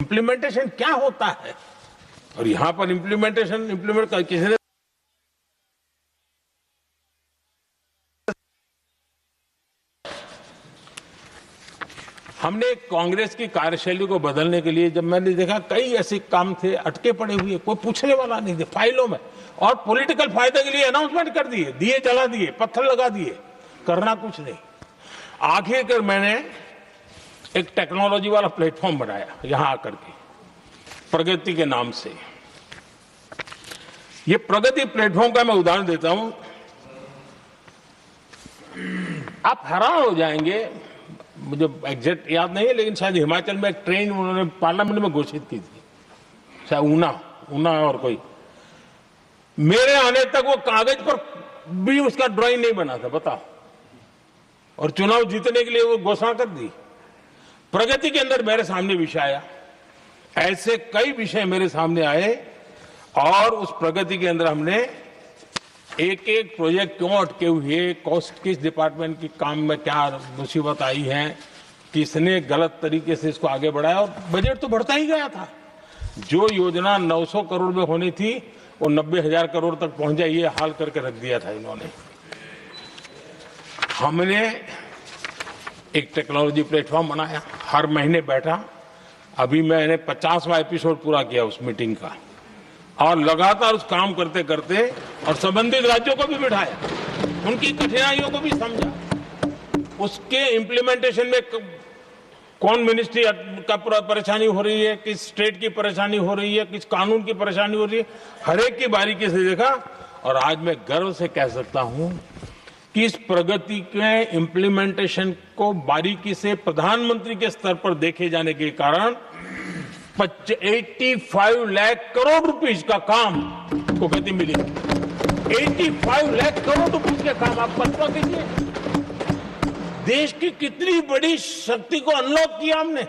इंप्लीमेंटेशन क्या होता है, और यहां पर इम्प्लीमेंट किसी ने हमने कांग्रेस की कार्यशैली को बदलने के लिए जब मैंने देखा कई ऐसे काम थे अटके पड़े हुए, कोई पूछने वाला नहीं थे फाइलों में, और पॉलिटिकल फायदे के लिए अनाउंसमेंट कर दिए, दिए जला दिए, पत्थर लगा दिए, करना कुछ नहीं। आखिरकार मैंने एक टेक्नोलॉजी वाला प्लेटफॉर्म बनाया यहां आकर के, प्रगति के नाम से। ये प्रगति प्लेटफॉर्म का मैं उदाहरण देता हूं, आप हैरान हो जाएंगे। मुझे एग्जैक्ट याद नहीं है, लेकिन शायद हिमाचल में एक ट्रेन उन्होंने पार्लियामेंट में घोषित की थी, शायद ऊना और कोई। मेरे आने तक वो कागज पर भी उसका ड्राइंग नहीं बना था, बताओ, और चुनाव जीतने के लिए वो घोषणा कर दी। प्रगति के अंदर मेरे सामने विषय आया, ऐसे कई विषय मेरे सामने आए और उस प्रगति के अंदर हमने एक एक प्रोजेक्ट क्यों अटके हुए, कॉस्ट किस डिपार्टमेंट की काम में क्या मुसीबत आई है, किसने गलत तरीके से इसको आगे बढ़ाया, और बजट तो बढ़ता ही गया था। जो योजना 900 करोड़ में होनी थी वो 90,000 करोड़ तक पहुंच जाए, ये हाल करके रख दिया था इन्होंने। हमने एक टेक्नोलॉजी प्लेटफॉर्म बनाया, हर महीने बैठा, अभी मैंने 50वां एपिसोड पूरा किया उस मीटिंग का। और लगातार उस काम करते करते और संबंधित राज्यों को भी बिठाया, उनकी कठिनाइयों को भी समझा, उसके इम्प्लीमेंटेशन में कौन मिनिस्ट्री का परेशानी हो रही है, किस स्टेट की परेशानी हो रही है, किस कानून की परेशानी हो रही है, हर एक की बारीकी से देखा। और आज मैं गर्व से कह सकता हूं कि इस प्रगति के इम्प्लीमेंटेशन को बारीकी से प्रधानमंत्री के स्तर पर देखे जाने के कारण 85 लाख करोड़ रुपीस का काम को गति मिली। 85 लाख करोड़ रुपीस के काम आप कल्पना कीजिए, देश की कितनी बड़ी शक्ति को अनलॉक किया हमने।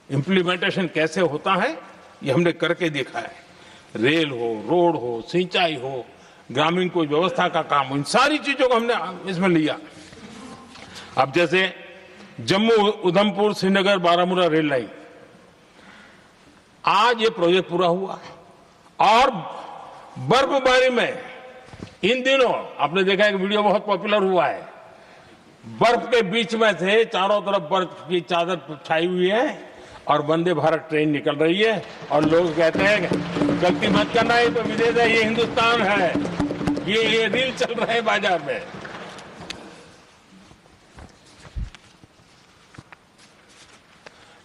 इंप्लीमेंटेशन कैसे होता है ये हमने करके देखा है। रेल हो, रोड हो, सिंचाई हो, ग्रामीण कोई व्यवस्था का काम, इन सारी चीजों को हमने इसमें लिया। अब जैसे जम्मू उधमपुर श्रीनगर बारामूला रेल लाइन, आज ये प्रोजेक्ट पूरा हुआ। और बर्फबारी में इन दिनों आपने देखा एक वीडियो बहुत पॉपुलर हुआ है, बर्फ के बीच में से चारों तरफ बर्फ की चादर छाई हुई है और वंदे भारत ट्रेन निकल रही है और लोग कहते हैं गलती मत करना, ये तो विदेश है, ये हिंदुस्तान है, ये रील चल रहे हैं बाजार में।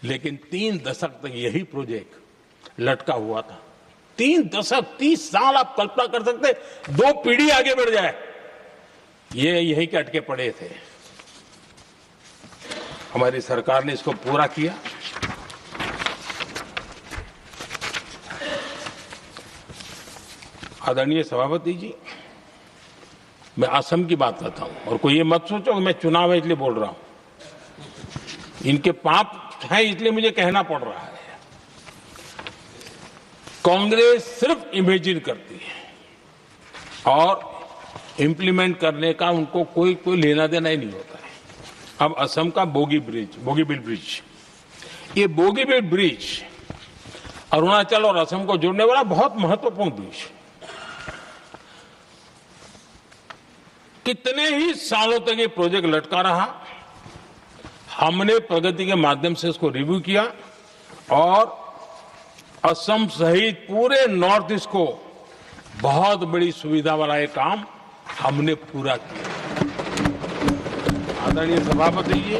लेकिन 3 दशक तक यही प्रोजेक्ट लटका हुआ था। 3 दशक, 30 साल, आप कल्पना कर सकते, 2 पीढ़ी आगे बढ़ जाए, ये यहीं के अटके पड़े थे। हमारी सरकार ने इसको पूरा किया। आदरणीय सभापति जी, मैं असम की बात करता हूं और कोई ये मत सोचो कि मैं चुनाव है इसलिए बोल रहा हूं। इनके पाप है इसलिए मुझे कहना पड़ रहा है। कांग्रेस सिर्फ इमेजिन करती है और इंप्लीमेंट करने का उनको कोई लेना देना ही नहीं होता है। अब असम का बोगीबिल ब्रिज, ये बोगीबिल ब्रिज अरुणाचल और असम को जोड़ने वाला बहुत महत्वपूर्ण ब्रिज, कितने ही सालों तक ये प्रोजेक्ट लटका रहा। हमने प्रगति के माध्यम से इसको रिव्यू किया और असम सहित पूरे नॉर्थ ईस्ट को बहुत बड़ी सुविधा वाला ये काम हमने पूरा किया। आदरणीय सभापति जी,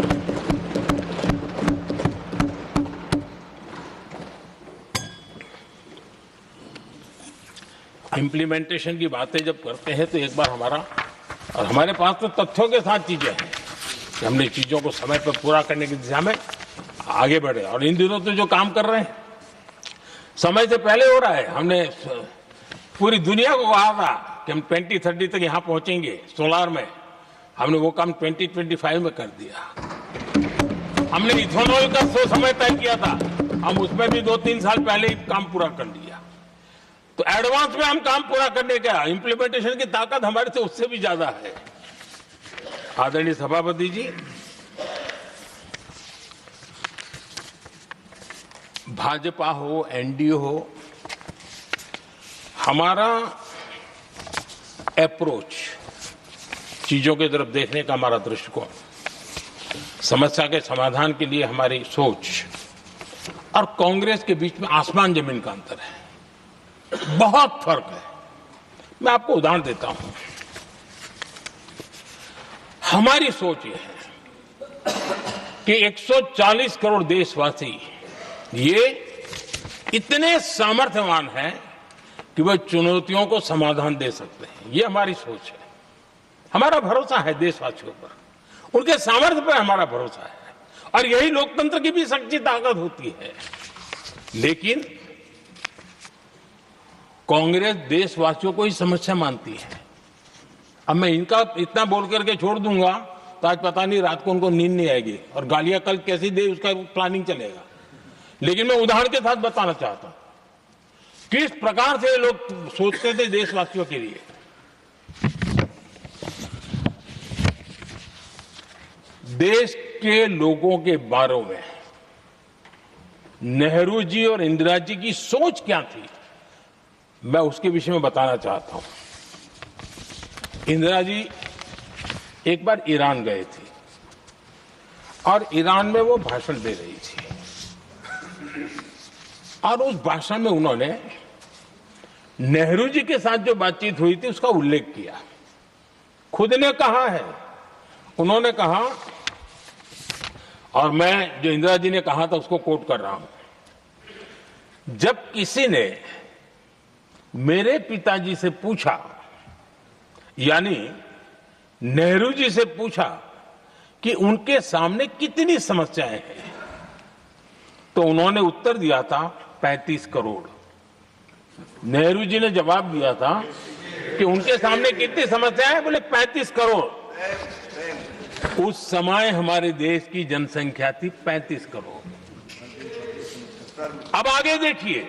इंप्लीमेंटेशन की बातें जब करते हैं तो एक बार हमारे पास तो तथ्यों के साथ चीजें हैं कि हमने चीजों को समय पर पूरा करने की दिशा में आगे बढ़े। और इन दिनों तो जो काम कर रहे हैं समय से पहले हो रहा है। हमने पूरी दुनिया को कहा था कि हम 2030 तक यहां पहुंचेंगे सोलार में, हमने वो काम 2025 में कर दिया। हमने इथेनॉल का समय तय किया था, हम उसमें भी 2-3 साल पहले ही काम पूरा कर लिया। तो एडवांस में हम काम पूरा करने का इंप्लीमेंटेशन की ताकत हमारे से उससे भी ज्यादा है। आदरणीय सभापति जी, भाजपा हो, एनडीए हो, हमारा अप्रोच, चीजों की तरफ देखने का हमारा दृष्टिकोण, समस्या के समाधान के लिए हमारी सोच और कांग्रेस के बीच में आसमान जमीन का अंतर है, बहुत फर्क है। मैं आपको उदाहरण देता हूं। हमारी सोच यह है कि 140 करोड़ देशवासी ये इतने सामर्थ्यवान हैं कि वह चुनौतियों को समाधान दे सकते हैं। ये हमारी सोच है, हमारा भरोसा है देशवासियों पर, उनके सामर्थ्य पर हमारा भरोसा है और यही लोकतंत्र की भी सच्ची ताकत होती है। लेकिन कांग्रेस देशवासियों को ही समस्या मानती है। अब मैं इनका इतना बोल करके छोड़ दूंगा तो आज पता नहीं रात को उनको नींद नहीं आएगी और गालियां कल कैसी दे उसका प्लानिंग चलेगा। लेकिन मैं उदाहरण के साथ बताना चाहता हूं किस प्रकार से लोग सोचते थे देशवासियों के लिए। देश के लोगों के बारे में नेहरू जी और इंदिरा जी की सोच क्या थी, मैं उसके विषय में बताना चाहता हूं। इंदिरा जी एक बार ईरान गए थे और ईरान में वो भाषण दे रही थी और उस भाषण में उन्होंने नेहरू जी के साथ जो बातचीत हुई थी उसका उल्लेख किया। खुद ने कहा है, उन्होंने कहा, और मैं जो इंदिरा जी ने कहा था उसको कोट कर रहा हूं, जब किसी ने मेरे पिताजी से पूछा, यानी नेहरू जी से पूछा कि उनके सामने कितनी समस्याएं हैं, तो उन्होंने उत्तर दिया था 35 करोड़। नेहरू जी ने जवाब दिया था कि उनके सामने कितनी समस्याएं हैं, बोले 35 करोड़। उस समय हमारे देश की जनसंख्या थी 35 करोड़। अब आगे देखिए,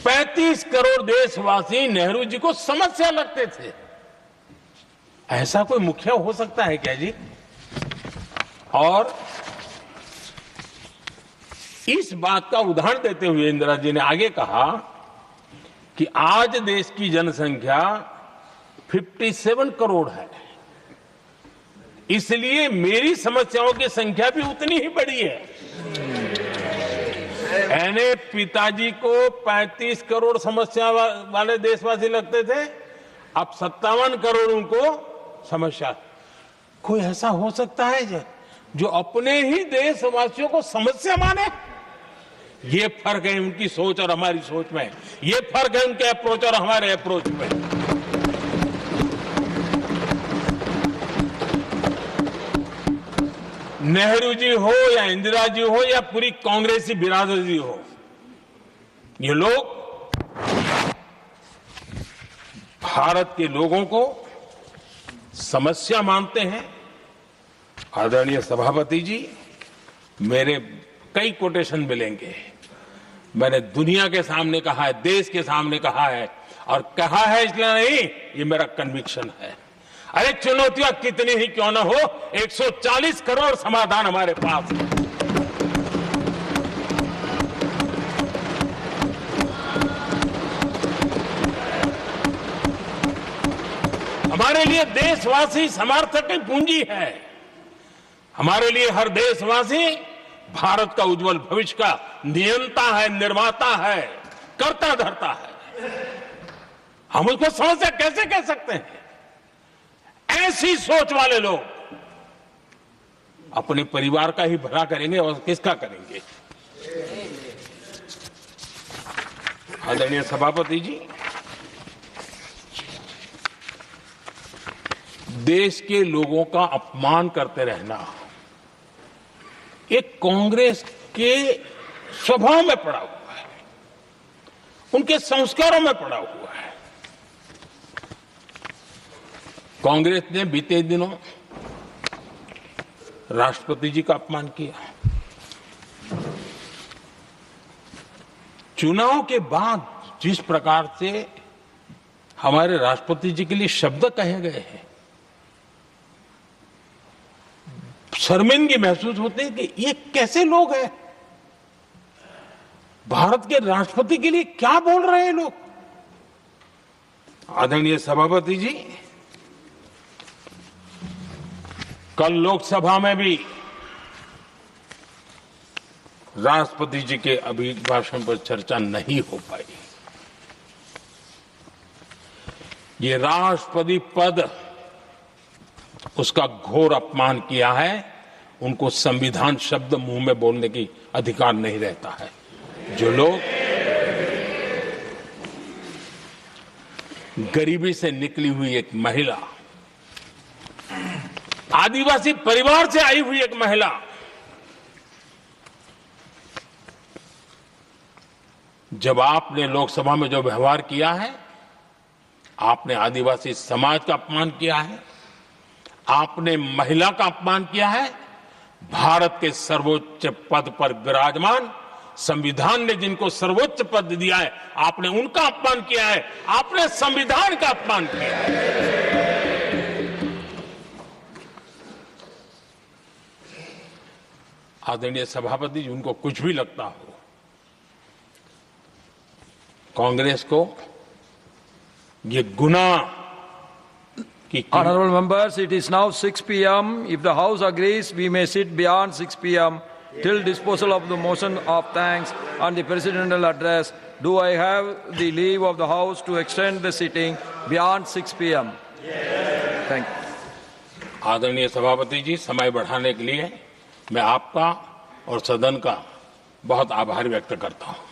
35 करोड़ देशवासी नेहरू जी को समस्या लगते थे। ऐसा कोई मुखिया हो सकता है क्या जी? और इस बात का उदाहरण देते हुए इंदिरा जी ने आगे कहा कि आज देश की जनसंख्या 57 करोड़ है, इसलिए मेरी समस्याओं की संख्या भी उतनी ही बड़ी है। यानी पिताजी को 35 करोड़ समस्या वाले देशवासी लगते थे, अब 57 करोड़ उनको समस्या। कोई ऐसा हो सकता है जो अपने ही देशवासियों को समस्या माने? ये फर्क है उनकी सोच और हमारी सोच में, ये फर्क है उनके अप्रोच और हमारे अप्रोच में। नेहरू जी हो या इंदिरा जी हो या पूरी कांग्रेसी बिरादरी हो, ये लोग भारत के लोगों को समस्या मानते हैं। आदरणीय सभापति जी, मेरे कई कोटेशन मिलेंगे। मैंने दुनिया के सामने कहा है, देश के सामने कहा है, और कहा है इसलिए नहीं, ये मेरा कन्विक्शन है। अरे चुनौतियां कितनी ही क्यों ना हो, 140 करोड़ समाधान हमारे पास है। हमारे लिए देशवासी समर्थक की पूंजी है। हमारे लिए हर देशवासी भारत का उज्जवल भविष्य का नियंता है, निर्माता है, कर्ता धर्ता है। हम उसको समस्या कैसे कह सकते हैं? ऐसी सोच वाले लोग अपने परिवार का ही भला करेंगे और किसका करेंगे? आदरणीय सभापति जी, देश के लोगों का अपमान करते रहना एक कांग्रेस के स्वभाव में पड़ा हुआ है, उनके संस्कारों में पड़ा हुआ है। कांग्रेस ने बीते दिनों राष्ट्रपति जी का अपमान किया। चुनाव के बाद जिस प्रकार से हमारे राष्ट्रपति जी के लिए शब्द कहे गए हैं, शर्मिंदगी महसूस होती है कि ये कैसे लोग हैं? भारत के राष्ट्रपति के लिए क्या बोल रहे हैं लोग? आदरणीय सभापति जी, कल लोकसभा में भी राष्ट्रपति जी के अभिभाषण पर चर्चा नहीं हो पाई। ये राष्ट्रपति पद, उसका घोर अपमान किया है। उनको संविधान शब्द मुंह में बोलने की अधिकार नहीं रहता है। जो लोग गरीबी से निकली हुई एक महिला, आदिवासी परिवार से आई हुई एक महिला, जब आपने लोकसभा में जो व्यवहार किया है, आपने आदिवासी समाज का अपमान किया है, आपने महिला का अपमान किया है। भारत के सर्वोच्च पद पर विराजमान, संविधान ने जिनको सर्वोच्च पद दिया है, आपने उनका अपमान किया है, आपने संविधान का अपमान किया है। आदरणीय सभापति जी, उनको कुछ भी लगता हो, कांग्रेस को ये गुनाह
Honorable members, it is now 6 p.m. If the House agrees, we may sit beyond 6 p.m. till disposal of the motion of thanks and the presidential address, do I have the leave of the House to extend the sitting beyond 6 p.m.? Thank you.
आदरणीय सभापति जी, समय बढ़ाने के लिए मैं आपका और सदन का बहुत आभार व्यक्त करता हूं।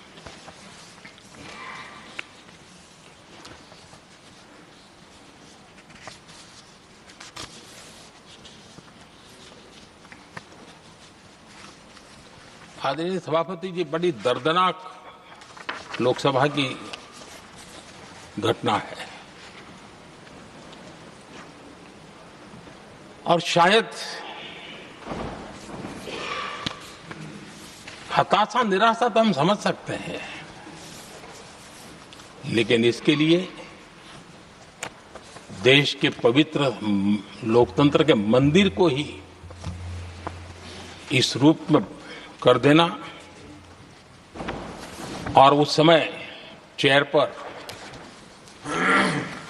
आदरणीय सभापति जी, बड़ी दर्दनाक लोकसभा की घटना है और शायद हताशा निराशा तो हम समझ सकते हैं, लेकिन इसके लिए देश के पवित्र लोकतंत्र के मंदिर को ही इस रूप में कर देना, और उस समय चेयर पर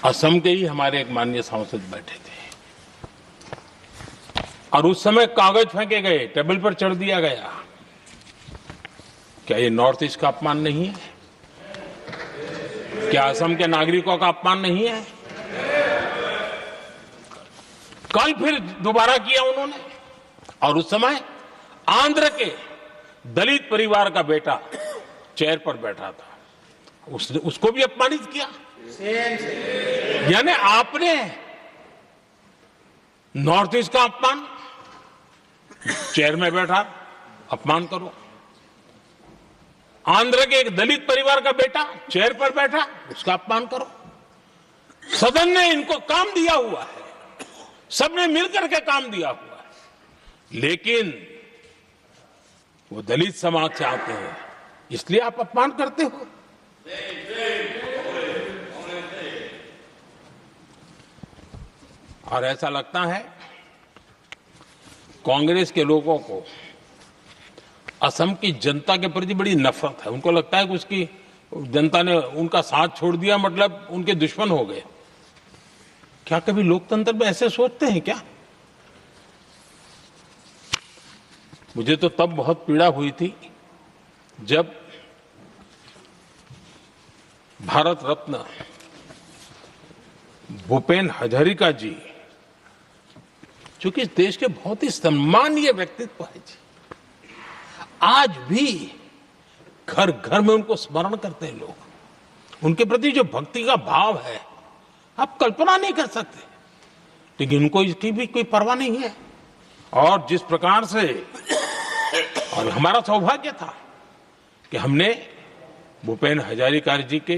असम के ही हमारे एक माननीय सांसद बैठे थे और उस समय कागज फेंके गए, टेबल पर चढ़ दिया गया। क्या ये नॉर्थ ईस्ट का अपमान नहीं है? क्या असम के नागरिकों का अपमान नहीं है? कल फिर दोबारा किया उन्होंने, और उस समय आंध्र के दलित परिवार का बेटा चेयर पर बैठा था, उसको भी अपमानित किया। यानी आपने नॉर्थ ईस्ट का अपमान, चेयर में बैठा अपमान करो। आंध्र के एक दलित परिवार का बेटा चेयर पर बैठा, उसका अपमान करो। सदन ने इनको काम दिया हुआ है, सबने मिलकर के काम दिया हुआ है, लेकिन वो दलित समाज से आते हैं, इसलिए आप अपमान करते हो। और ऐसा लगता है कांग्रेस के लोगों को असम की जनता के प्रति बड़ी नफरत है। उनको लगता है कि उसकी जनता ने उनका साथ छोड़ दिया, मतलब उनके दुश्मन हो गए। क्या कभी लोकतंत्र में ऐसे सोचते हैं क्या? मुझे तो तब बहुत पीड़ा हुई थी जब भारत रत्न भूपेन हजारिका जी, जो कि इस देश के बहुत ही सम्मानीय व्यक्तित्व है जी, आज भी घर घर में उनको स्मरण करते हैं लोग। उनके प्रति जो भक्ति का भाव है आप कल्पना नहीं कर सकते, लेकिन उनको इसकी भी कोई परवाह नहीं है। और जिस प्रकार से, और हमारा सौभाग्य था कि हमने भूपेन हजारिका जी के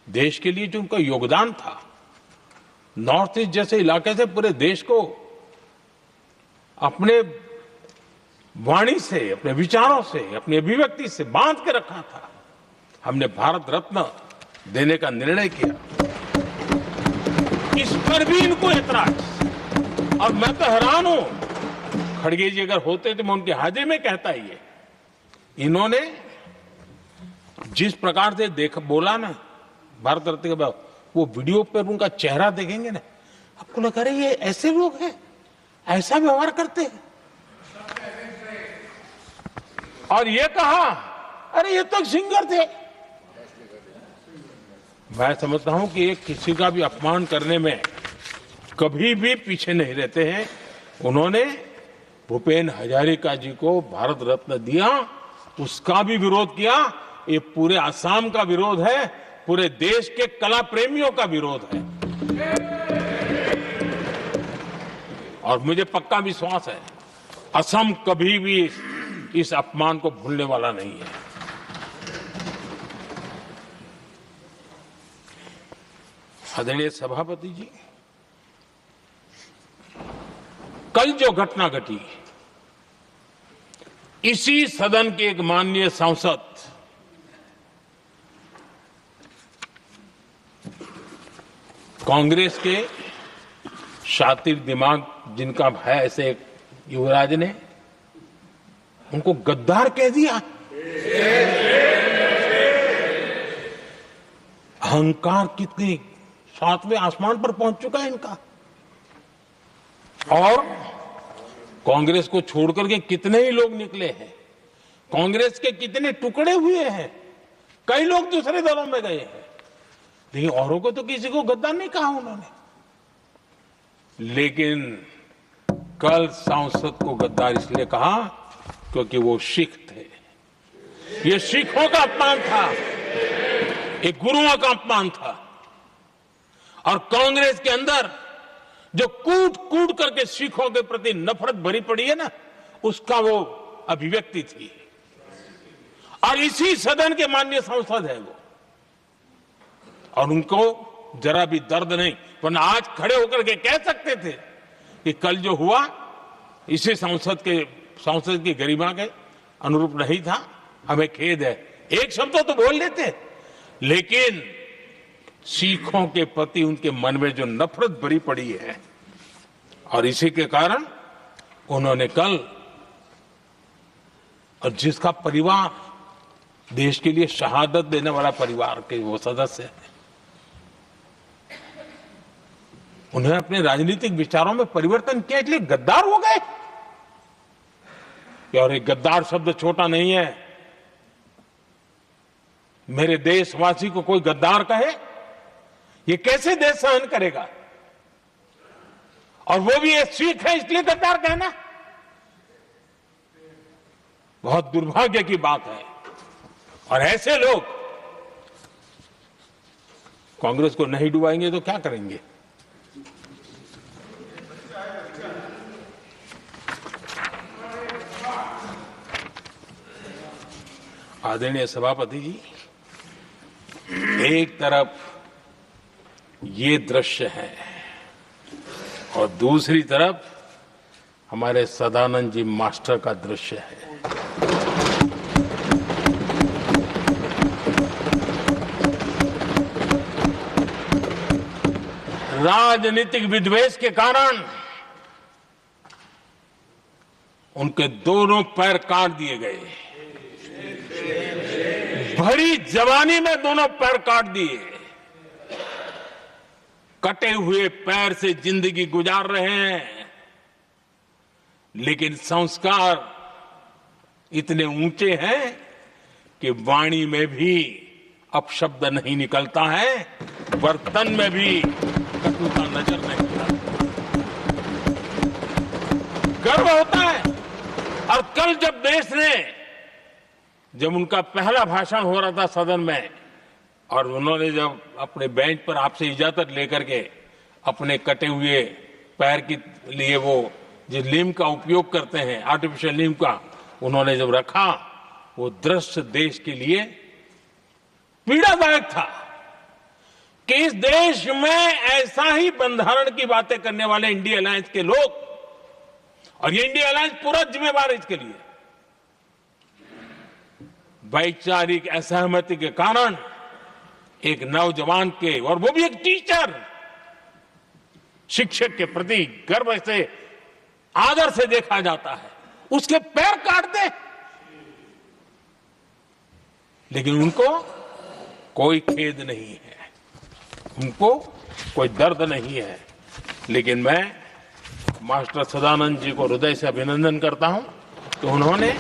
देश के लिए जो उनका योगदान था, नॉर्थ ईस्ट जैसे इलाके से पूरे देश को अपने वाणी से, अपने विचारों से, अपनी अभिव्यक्ति से बांध के रखा था। हमने भारत रत्न देने का निर्णय किया, इस पर भी इनको ऐतराज। और मैं तो हैरान हूं, खड़गे जी अगर होते तो मैं उनकी हाजिरी में कहता ही है, इन्होंने जिस प्रकार से बोला ना भारत रत्न के बाद, वो वीडियो पर उनका चेहरा देखेंगे ना, आपको लगा रहे ये ऐसे लोग हैं, ऐसा व्यवहार करते हैं। और ये कहा, अरे ये तो सिंगर थे। मैं समझता हूं कि एक किसी का भी अपमान करने में कभी भी पीछे नहीं रहते हैं। उन्होंने भूपेन हजारिका जी को भारत रत्न दिया, उसका भी विरोध किया। ये पूरे असम का विरोध है, पूरे देश के कला प्रेमियों का विरोध है। और मुझे पक्का विश्वास है असम कभी भी इस अपमान को भूलने वाला नहीं है। आदरणीय सभापति जी, कल जो घटना घटी, इसी सदन के एक माननीय सांसद कांग्रेस के शातिर दिमाग जिनका है, ऐसे एक युवराज ने उनको गद्दार कह दिया। अहंकार कितनी सातवें आसमान पर पहुंच चुका है इनका। और कांग्रेस को छोड़कर के कितने ही लोग निकले हैं कांग्रेस के कितने टुकड़े हुए हैं, कई लोग दूसरे दलों में गए हैं, लेकिन औरों को तो किसी को गद्दार नहीं कहा उन्होंने। लेकिन कल सांसद को गद्दार इसलिए कहा क्योंकि वो सिख थे। ये सिखों का अपमान था, एक गुरुओं का अपमान था। और कांग्रेस के अंदर जो कूट कूट करके सिखों के प्रति नफरत भरी पड़ी है ना, उसका वो अभिव्यक्ति थी। और इसी सदन के माननीय सांसद है वो, और उनको जरा भी दर्द नहीं, वरना आज खड़े होकर के कह सकते थे कि कल जो हुआ इसी सांसद की गरिमा के अनुरूप नहीं था, हमें खेद है, एक शब्द तो बोल लेते। लेकिन सिखों के प्रति उनके मन में जो नफरत भरी पड़ी है, और इसी के कारण उन्होंने कल, और जिसका परिवार देश के लिए शहादत देने वाला परिवार के वो सदस्य हैं, उन्होंने अपने राजनीतिक विचारों में परिवर्तन किया, इसलिए गद्दार हो गए। और एक गद्दार शब्द छोटा नहीं है। मेरे देशवासी को कोई गद्दार कहे, ये कैसे देश सहन करेगा? और वो भी एक सिख है इसलिए गद्दार कहना बहुत दुर्भाग्य की बात है। और ऐसे लोग कांग्रेस को नहीं डुबाएंगे तो क्या करेंगे? आदरणीय सभापति जी, एक तरफ ये दृश्य है और दूसरी तरफ हमारे सदानंद जी मास्टर का दृश्य है। राजनीतिक विद्वेष के कारण उनके दोनों पैर काट दिए गए। भरी जवानी में दोनों पैर काट दिए। कटे हुए पैर से जिंदगी गुजार रहे हैं, लेकिन संस्कार इतने ऊंचे हैं कि वाणी में भी अपशब्द नहीं निकलता है, बर्तन में भी कटुता नजर नहीं आती। गर्व होता है। और कल जब उनका पहला भाषण हो रहा था सदन में, और उन्होंने जब अपने बेंच पर आपसे इजाजत लेकर के अपने कटे हुए पैर के लिए वो जिस नीम का उपयोग करते हैं, आर्टिफिशियल नीम का, उन्होंने जब रखा, वो दृश्य देश के लिए पीड़ादायक था कि इस देश में ऐसा ही बंधारण की बातें करने वाले इंडिया अलायंस के लोग, और ये इंडिया अलायंस पूरा जिम्मेवार है इसके लिए, वैचारिक असहमति के कारण एक नौजवान के, और वो भी एक टीचर, शिक्षक के प्रति गर्व से, आदर से देखा जाता है, उसके पैर काट दे। लेकिन उनको कोई खेद नहीं है, उनको कोई दर्द नहीं है। लेकिन मैं मास्टर सदानंद जी को हृदय से अभिनंदन करता हूं कि उन्होंने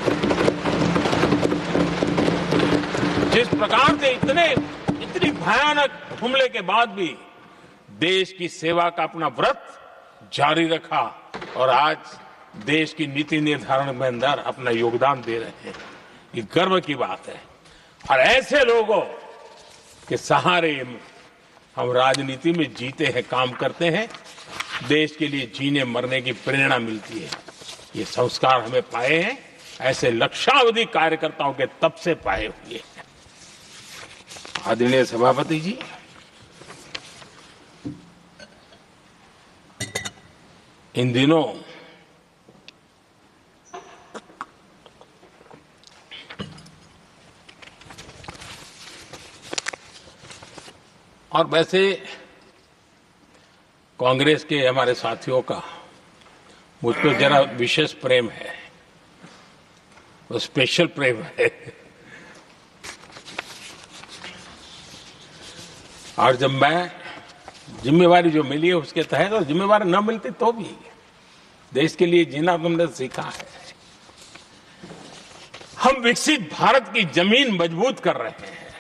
जिस प्रकार से इतनी भयानक हमले के बाद भी देश की सेवा का अपना व्रत जारी रखा, और आज देश की नीति निर्धारण में अंदर अपना योगदान दे रहे हैं। ये गर्व की बात है। और ऐसे लोगों के सहारे हम राजनीति में जीते हैं, काम करते हैं, देश के लिए जीने मरने की प्रेरणा मिलती है। ये संस्कार हमें पाए हैं, ऐसे लक्षावधि कार्यकर्ताओं के तब से पाए हुए हैं। आदरणीय सभापति जी, इन दिनों और वैसे कांग्रेस के हमारे साथियों का मुझ पर जरा विशेष प्रेम है, वो स्पेशल प्रेम है। और जब मैं जिम्मेवारी जो मिली है उसके तहत, और जिम्मेवारी न मिलती तो भी देश के लिए जीना तुमने सीखा है। हम विकसित भारत की जमीन मजबूत कर रहे हैं,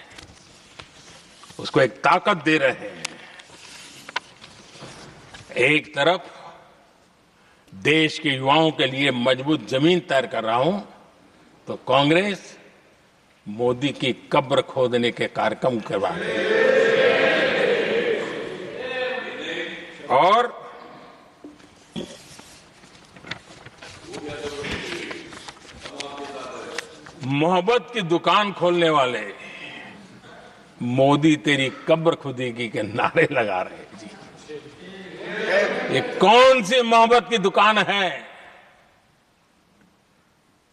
उसको एक ताकत दे रहे हैं। एक तरफ देश के युवाओं के लिए मजबूत जमीन तैयार कर रहा हूं, तो कांग्रेस मोदी की कब्र खोदने के कार्यक्रम करवा रही है। और मोहब्बत की दुकान खोलने वाले मोदी तेरी कब्र खुदेगी के नारे लगा रहे हैं जी। ये कौन सी मोहब्बत की दुकान है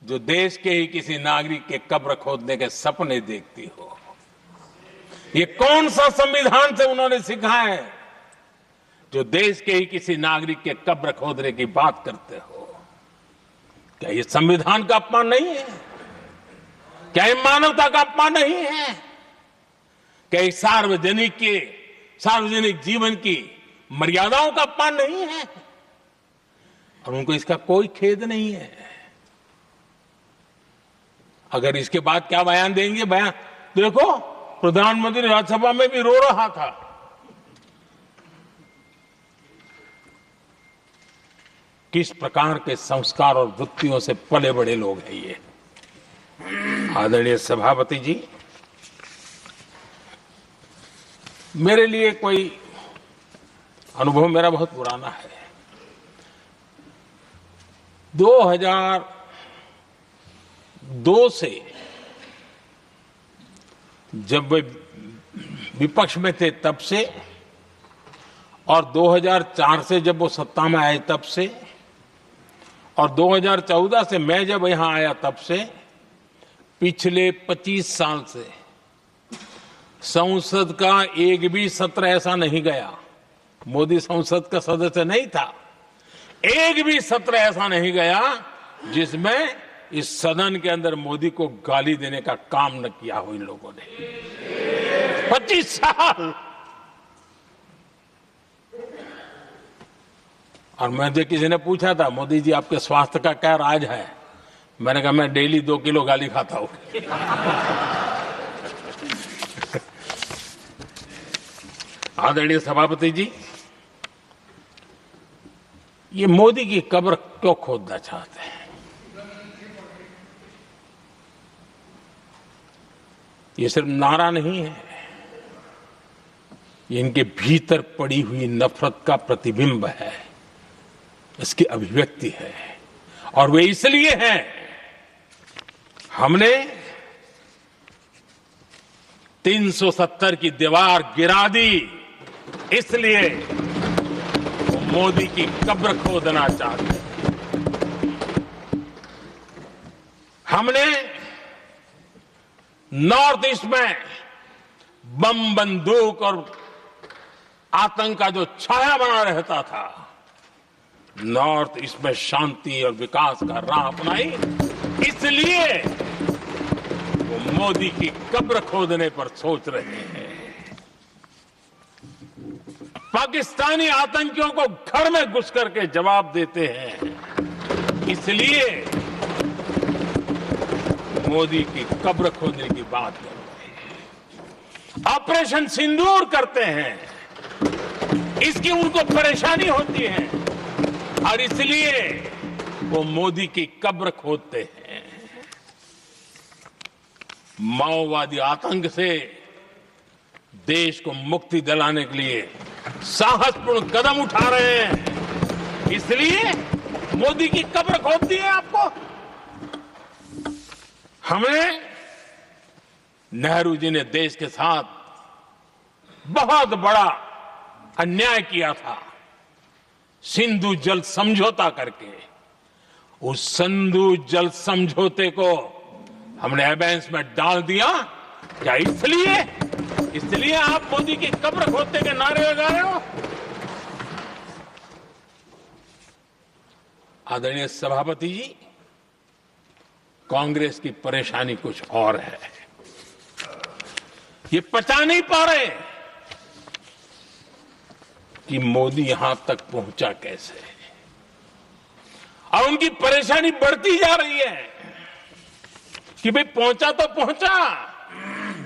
जो देश के ही किसी नागरिक के कब्र खोदने के सपने देखती हो? ये कौन सा संविधान से उन्होंने सीखा है जो देश के ही किसी नागरिक के कब्र खोदने की बात करते हो? क्या ये संविधान का अपमान नहीं है? क्या ये मानवता का अपमान नहीं है? क्या ये सार्वजनिक जीवन की मर्यादाओं का अपमान नहीं है? और उनको इसका कोई खेद नहीं है। अगर इसके बाद क्या बयान देंगे? बयान देखो, प्रधानमंत्री राज्यसभा में भी रो रहा था। किस प्रकार के संस्कार और वृत्तियों से पले बड़े लोग हैं ये। आदरणीय सभापति जी, मेरे लिए कोई अनुभव मेरा बहुत पुराना है। 2002 से जब वे विपक्ष में थे तब से, और 2004 से जब वो सत्ता में आए तब से, और 2014 से मैं जब यहां आया तब से, पिछले 25 साल से संसद का एक भी सत्र ऐसा नहीं गया, मोदी संसद का सदस्य नहीं था, एक भी सत्र ऐसा नहीं गया जिसमें इस सदन के अंदर मोदी को गाली देने का काम न किया हो इन लोगों ने। 25 साल। और मुझे किसी ने पूछा था, मोदी जी आपके स्वास्थ्य का क्या राज है? मैंने कहा मैं डेली 2 किलो गाली खाता हूं। आदरणीय सभापति जी, ये मोदी की कब्र क्यों खोदना चाहते हैं? ये सिर्फ नारा नहीं है, ये इनके भीतर पड़ी हुई नफरत का प्रतिबिंब है, इसकी अभिव्यक्ति है। और वे इसलिए हैं, हमने 370 की दीवार गिरा दी, इसलिए वो मोदी की कब्र खोदना चाहते हैं। हमने नॉर्थ ईस्ट में बम बंदूक और आतंक का जो छाया बना रहता था, नॉर्थ ईस्ट में शांति और विकास का राह अपनाई, इसलिए वो मोदी की कब्र खोदने पर सोच रहे हैं। पाकिस्तानी आतंकियों को घर में घुस करके जवाब देते हैं, इसलिए मोदी की कब्र खोदने की बात करते हैं। ऑपरेशन सिंदूर करते हैं, इसकी उनको परेशानी होती है और इसलिए वो मोदी की कब्र खोदते हैं। माओवादी आतंक से देश को मुक्ति दिलाने के लिए साहसपूर्ण कदम उठा रहे हैं, इसलिए मोदी की कब्र खोदती है आपको। हमें नेहरू जी ने देश के साथ बहुत बड़ा अन्याय किया था, सिंधु जल समझौता करके। उस सिंधु जल समझौते को हमने एबेंस में डाल दिया। क्या इसलिए आप मोदी की कब्र खोदने के नारे लगा रहे हो? आदरणीय सभापति जी, कांग्रेस की परेशानी कुछ और है। ये पचा नहीं पा रहे कि मोदी यहां तक पहुंचा कैसे, और उनकी परेशानी बढ़ती जा रही है कि भाई पहुंचा तो पहुंचा,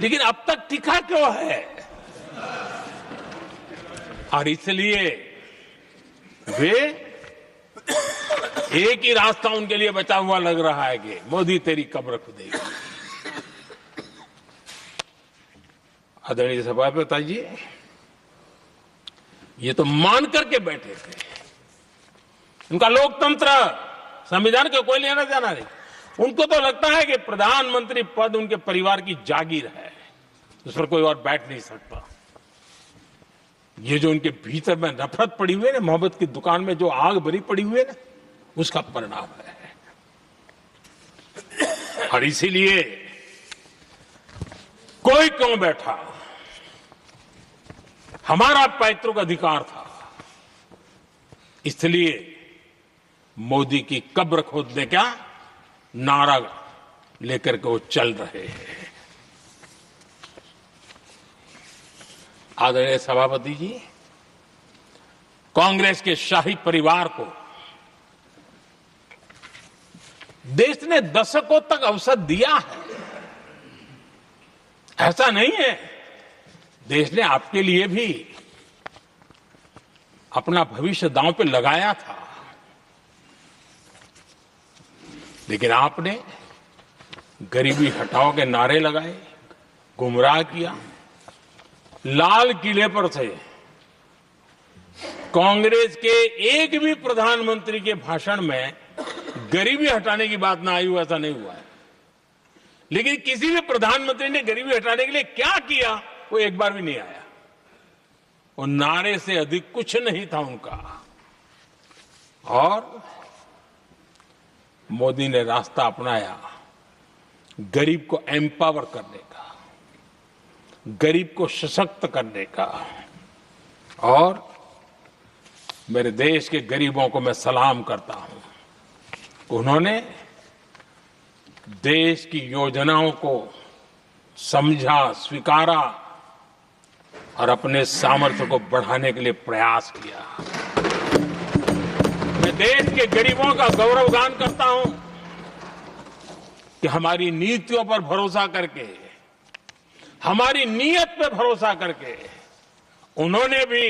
लेकिन अब तक टिका क्यों है? और इसलिए वे एक ही रास्ता उनके लिए बचा हुआ लग रहा है कि मोदी तेरी कब्र खुदेगी। आदरणीय सभापति जी, ये तो मान करके बैठे थे। उनका लोकतंत्र, संविधान के कोई लेना देना नहीं। उनको तो लगता है कि प्रधानमंत्री पद उनके परिवार की जागीर है, उस पर कोई और बैठ नहीं सकता। ये जो उनके भीतर में नफरत पड़ी हुई है ना, मोहब्बत की दुकान में जो आग भरी पड़ी हुई है ना, उसका परिणाम है। और इसीलिए कोई क्यों बैठा, हमारा पैतृक अधिकार था, इसलिए मोदी की कब्र खोदने का नारा लेकर के वो चल रहे हैं। आदरणीय सभापति जी, कांग्रेस के शाही परिवार को देश ने दशकों तक अवसर दिया है। ऐसा नहीं है, देश ने आपके लिए भी अपना भविष्य दांव पे लगाया था, लेकिन आपने गरीबी हटाओ के नारे लगाए, गुमराह किया। लाल किले पर से कांग्रेस के एक भी प्रधानमंत्री के भाषण में गरीबी हटाने की बात ना आई हो, ऐसा नहीं हुआ है। लेकिन किसी भी प्रधानमंत्री ने गरीबी हटाने के लिए क्या किया, वो एक बार भी नहीं आया। वो नारे से अधिक कुछ नहीं था उनका। और मोदी ने रास्ता अपनाया गरीब को एम्पावर करने का, गरीब को सशक्त करने का। और मेरे देश के गरीबों को मैं सलाम करता हूं, उन्होंने देश की योजनाओं को समझा, स्वीकारा और अपने सामर्थ्य को बढ़ाने के लिए प्रयास किया। मैं देश के गरीबों का गौरवगान करता हूं कि हमारी नीतियों पर भरोसा करके, हमारी नीयत पर भरोसा करके उन्होंने भी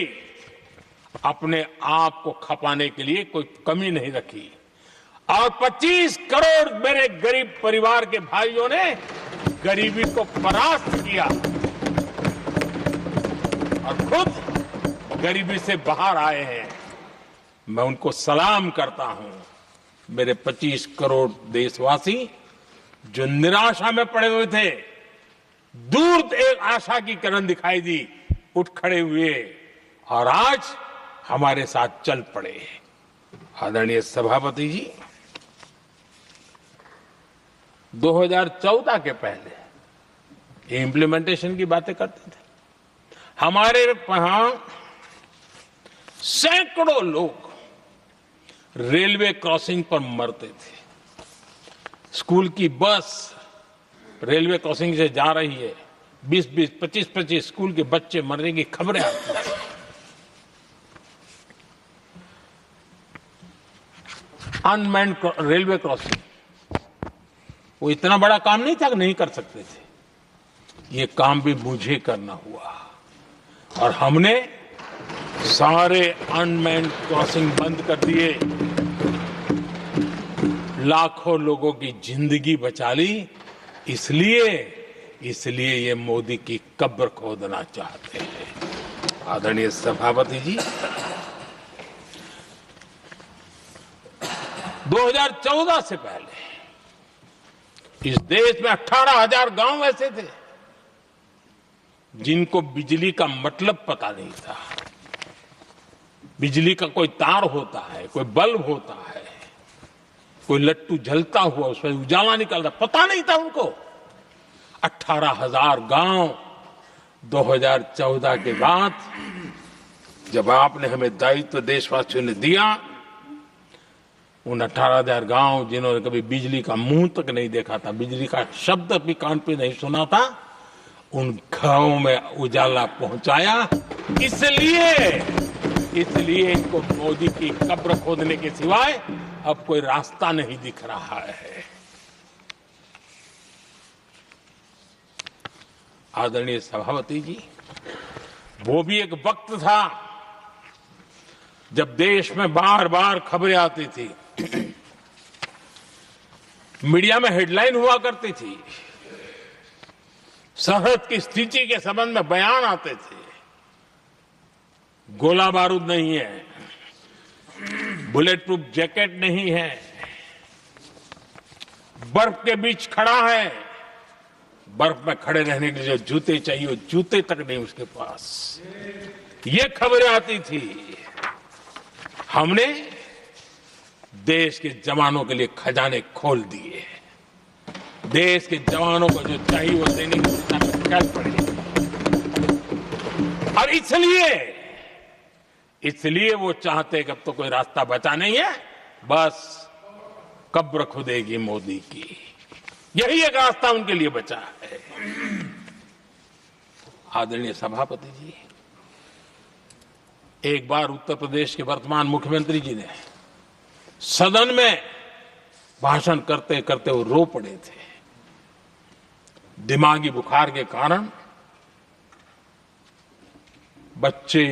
अपने आप को खपाने के लिए कोई कमी नहीं रखी। और 25 करोड़ मेरे गरीब परिवार के भाइयों ने गरीबी को परास्त किया और खुद गरीबी से बाहर आए हैं। मैं उनको सलाम करता हूं। मेरे 25 करोड़ देशवासी जो निराशा में पड़े हुए थे, दूर एक आशा की किरण दिखाई दी, उठ खड़े हुए और आज हमारे साथ चल पड़े। आदरणीय सभापति जी, 2014 के पहले इम्प्लीमेंटेशन की बातें करते थे। हमारे यहां सैकड़ों लोग रेलवे क्रॉसिंग पर मरते थे। स्कूल की बस रेलवे क्रॉसिंग से जा रही है, 20-20, 25-25 स्कूल के बच्चे मरने की खबरें आती थी। अनमैन्ड रेलवे क्रॉसिंग, वो इतना बड़ा काम नहीं था कि नहीं कर सकते थे। ये काम भी मुझे करना हुआ और हमने सारे अनमैन्ड क्रॉसिंग बंद कर दिए, लाखों लोगों की जिंदगी बचा ली। इसलिए ये मोदी की कब्र खोदना चाहते हैं। आदरणीय सभापति जी, 2014 से पहले इस देश में 18,000 गांव ऐसे थे जिनको बिजली का मतलब पता नहीं था। बिजली का कोई तार होता है, कोई बल्ब होता है, कोई लट्टू जलता हुआ उसमें उजाला निकलता, पता नहीं था उनको। 18,000 गांव 2014 के बाद जब आपने हमें दायित्व देशवासियों ने दिया, उन 18,000 गांव जिन्होंने कभी बिजली का मुंह तक नहीं देखा था, बिजली का शब्द भी कान पे नहीं सुना था, उन गांवों में उजाला पहुंचाया। इसलिए इनको मोदी की कब्र खोदने के सिवाय अब कोई रास्ता नहीं दिख रहा है। आदरणीय सभापति जी, वो भी एक वक्त था जब देश में बार बार खबरें आती थी, मीडिया में हेडलाइन हुआ करती थी, सरहद की स्थिति के संबंध में बयान आते थे, गोला बारूद नहीं है, बुलेट प्रूफ जैकेट नहीं है, बर्फ के बीच खड़ा है, बर्फ में खड़े रहने के लिए जो जूते चाहिए वो जूते तक नहीं उसके पास, ये खबरें आती थी। हमने देश के जवानों के लिए खजाने खोल दिए, देश के जवानों को जो चाहिए वो देने की दिशा में चल पड़े, और इसलिए वो चाहते कि अब तो कोई रास्ता बचा नहीं है, बस कब्र खुदेगी मोदी की, यही एक रास्ता उनके लिए बचा है। आदरणीय सभापति जी, एक बार उत्तर प्रदेश के वर्तमान मुख्यमंत्री जी ने सदन में भाषण करते करते वो रो पड़े थे। दिमागी बुखार के कारण बच्चे,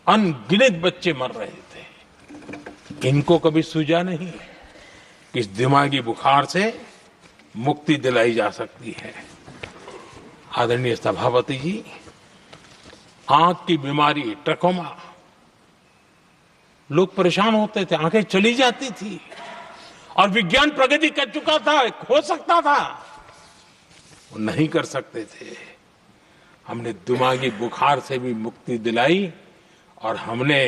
अनगिनत बच्चे मर रहे थे। इनको कभी सूझा नहीं कि इस दिमागी बुखार से मुक्ति दिलाई जा सकती है। आदरणीय सभापति जी, आंख की बीमारी ट्रकोमा, लोग परेशान होते थे, आंखें चली जाती थी, और विज्ञान प्रगति कर चुका था, हो सकता था, वो नहीं कर सकते थे। हमने दिमागी बुखार से भी मुक्ति दिलाई और हमने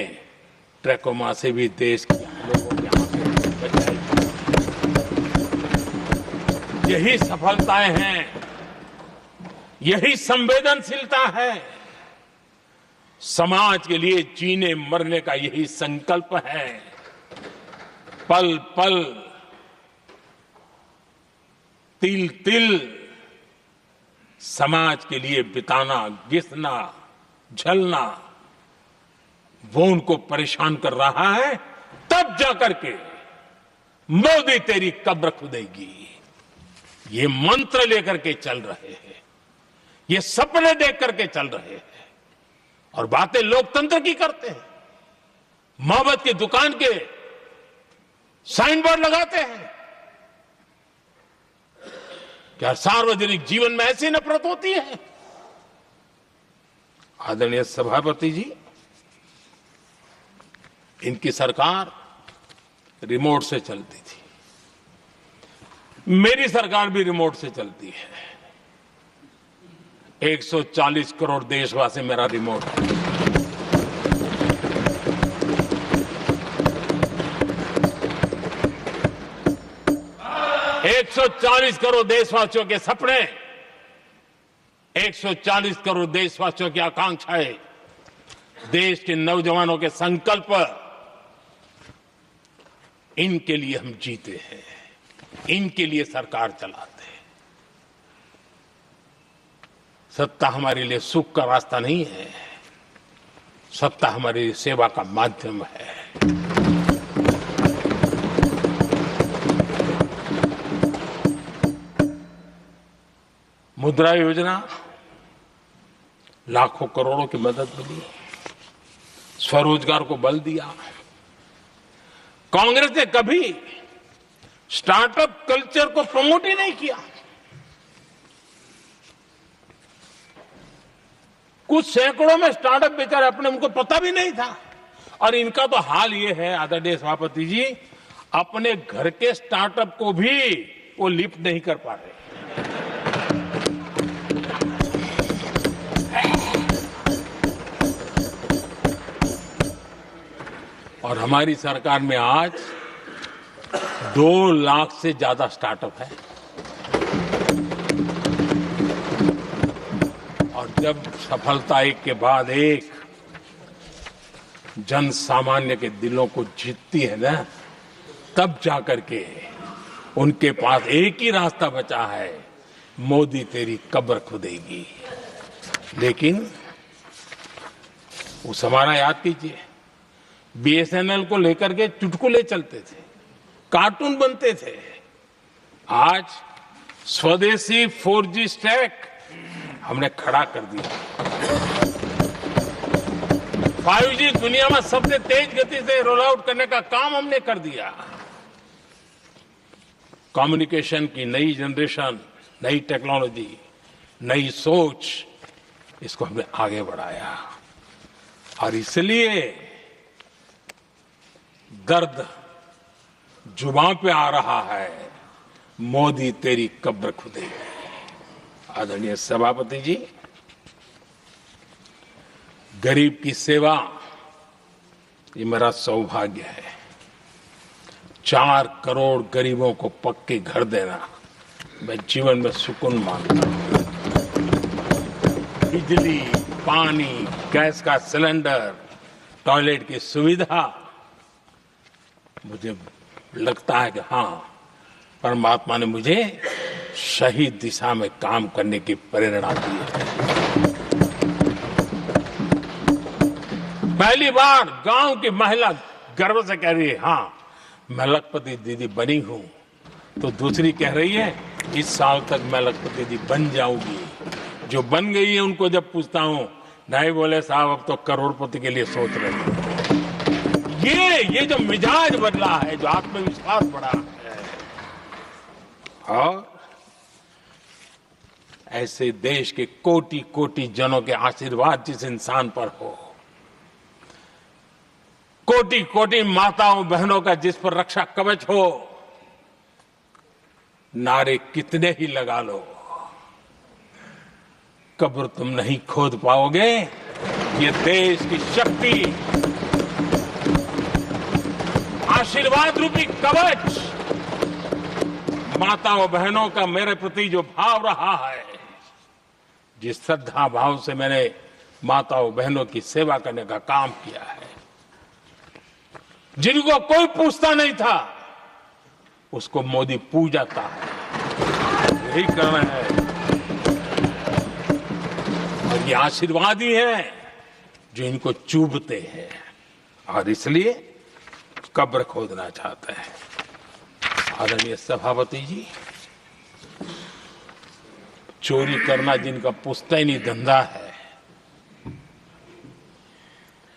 ट्रकोमा से भी देश के लोगों की आंखें बचाई। यही सफलताएं हैं, यही संवेदनशीलता है, समाज के लिए जीने मरने का यही संकल्प है। पल पल, तिल तिल समाज के लिए बिताना, घिसना, झलना, वो उनको परेशान कर रहा है। तब जाकर के मोदी तेरी कब्र खुदेगी, ये मंत्र लेकर के चल रहे हैं, ये सपने देख करके चल रहे हैं, और बातें लोकतंत्र की करते हैं। मोहब्बत की दुकान के साइन बोर्ड लगाते हैं। क्या सार्वजनिक जीवन में ऐसी नफरत होती है? आदरणीय सभापति जी, इनकी सरकार रिमोट से चलती थी, मेरी सरकार भी रिमोट से चलती है। 140 करोड़ देशवासी मेरा रिमोट है। एक 140 करोड़ देशवासियों के सपने, 140 करोड़ देशवासियों की आकांक्षाएं, देश के नौजवानों के संकल्प, इनके लिए हम जीते हैं, इनके लिए सरकार चलाते हैं। सत्ता हमारे लिए सुख का रास्ता नहीं है, सत्ता हमारे लिए सेवा का माध्यम है। मुद्रा योजना, लाखों करोड़ों की मदद मिली, स्वरोजगार को बल दिया। कांग्रेस ने कभी स्टार्टअप कल्चर को प्रमोट ही नहीं किया। कुछ सैकड़ों में स्टार्टअप बेचारे अपने, उनको पता भी नहीं था। और इनका तो हाल ये है आदरणीय सभापति जी, अपने घर के स्टार्टअप को भी वो लिफ्ट नहीं कर पा रहे। और हमारी सरकार में आज 2 लाख से ज्यादा स्टार्टअप है। और जब सफलता एक के बाद एक जन सामान्य के दिलों को जीतती है ना, तब जाकर के उनके पास एक ही रास्ता बचा है, मोदी तेरी कब्र खुदेगी। लेकिन उस हमारा याद कीजिए, बीएसएनएल को लेकर के चुटकुले चलते थे, कार्टून बनते थे। आज स्वदेशी 4G स्टैक हमने खड़ा कर दिया। 5G दुनिया में सबसे तेज गति से रोल आउट करने का काम हमने कर दिया। कम्युनिकेशन की नई जनरेशन, नई टेक्नोलॉजी, नई सोच, इसको हमने आगे बढ़ाया। और इसलिए दर्द जुबान पे आ रहा है, मोदी तेरी कब्र खुदेगी। आदरणीय सभापति जी, गरीब की सेवा ये मेरा सौभाग्य है। 4 करोड़ गरीबों को पक्के घर देना मैं जीवन में सुकून मानता हूं। बिजली, पानी, गैस का सिलेंडर, टॉयलेट की सुविधा, मुझे लगता है कि हाँ, परमात्मा ने मुझे सही दिशा में काम करने की प्रेरणा दी है। पहली बार गांव की महिला गर्व से कह रही है, हाँ मैं लखपति दीदी बनी हूं, तो दूसरी कह रही है इस साल तक मैं लखपति दीदी बन जाऊंगी। जो बन गई है उनको जब पूछता हूं, नहीं बोले साहब अब तो करोड़पति के लिए सोच रहे हैं। ये जो मिजाज बदला है, जो आत्मविश्वास बढ़ा है, और ऐसे देश के कोटि कोटि जनों के आशीर्वाद जिस इंसान पर हो, कोटि कोटि माताओं बहनों का जिस पर रक्षा कवच हो, नारे कितने ही लगा लो, कब्र तुम नहीं खोद पाओगे। ये देश की शक्ति, आशीर्वाद रूपी कवच, माताओं बहनों का मेरे प्रति जो भाव रहा है, जिस श्रद्धा भाव से मैंने माताओं बहनों की सेवा करने का काम किया है, जिनको कोई पूछता नहीं था उसको मोदी पूजाता है। यही करना है, और ये आशीर्वाद ही है जो इनको चूभते हैं, और इसलिए कब्र खोदना चाहते हैं। आदरणीय सभापति जी, चोरी करना जिनका पुश्तैनी धंधा है,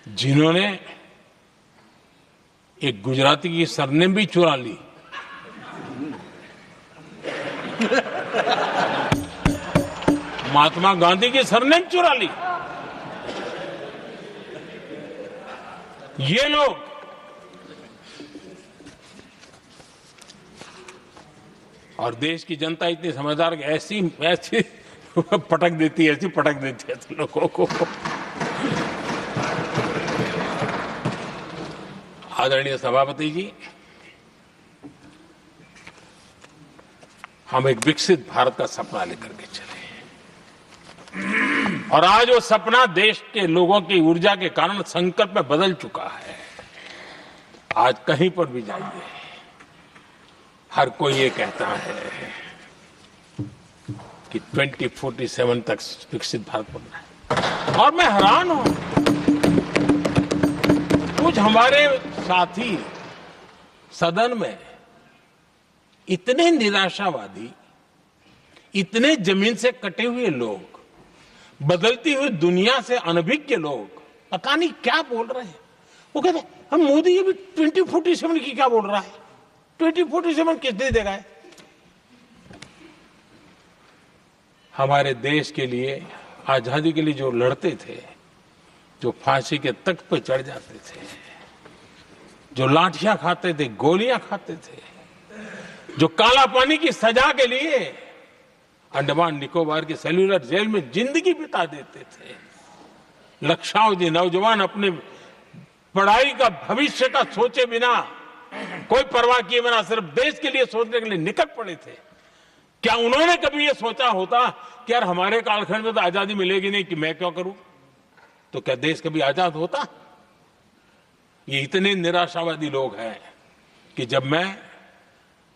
जिन्होंने एक गुजराती की सरनेम भी चुरा ली, महात्मा गांधी की सरनेम चुरा ली, ये लोग और देश की जनता इतनी समझदार कि ऐसी पटक देती है, ऐसी पटक देती है लोगों को। आदरणीय सभापति जी, हम एक विकसित भारत का सपना लेकर के चले, और आज वो सपना देश के लोगों की ऊर्जा के कारण संकल्प में बदल चुका है। आज कहीं पर भी जाइए, हर कोई ये कहता है कि 2047 तक विकसित भारत बनना है, और मैं हैरान हूं, कुछ हमारे साथी सदन में इतने निराशावादी, इतने जमीन से कटे हुए लोग, बदलती हुई दुनिया से अनभिज्ञ लोग, पता नहीं क्या बोल रहे हैं। वो कहते हैं हम मोदी ये भी 2047 की क्या बोल रहा है, 2047 किसने देगा है? हमारे देश के लिए, आजादी के लिए जो लड़ते थे, जो फांसी के तख्त पर चढ़ जाते थे, जो लाठियां खाते थे, गोलियां खाते थे, जो काला पानी की सजा के लिए अंडमान निकोबार की सेल्यूलर जेल में जिंदगी बिता देते थे, लक्षावधि नौजवान अपने पढ़ाई का, भविष्य का सोचे बिना, कोई परवाह किए बिना सिर्फ देश के लिए सोचने के लिए निकल पड़े थे। क्या उन्होंने कभी ये सोचा होता कि यार हमारे कालखंड में तो आजादी मिलेगी नहीं, कि मैं क्यों करूं? तो क्या देश कभी आजाद होता? ये इतने निराशावादी लोग हैं कि जब मैं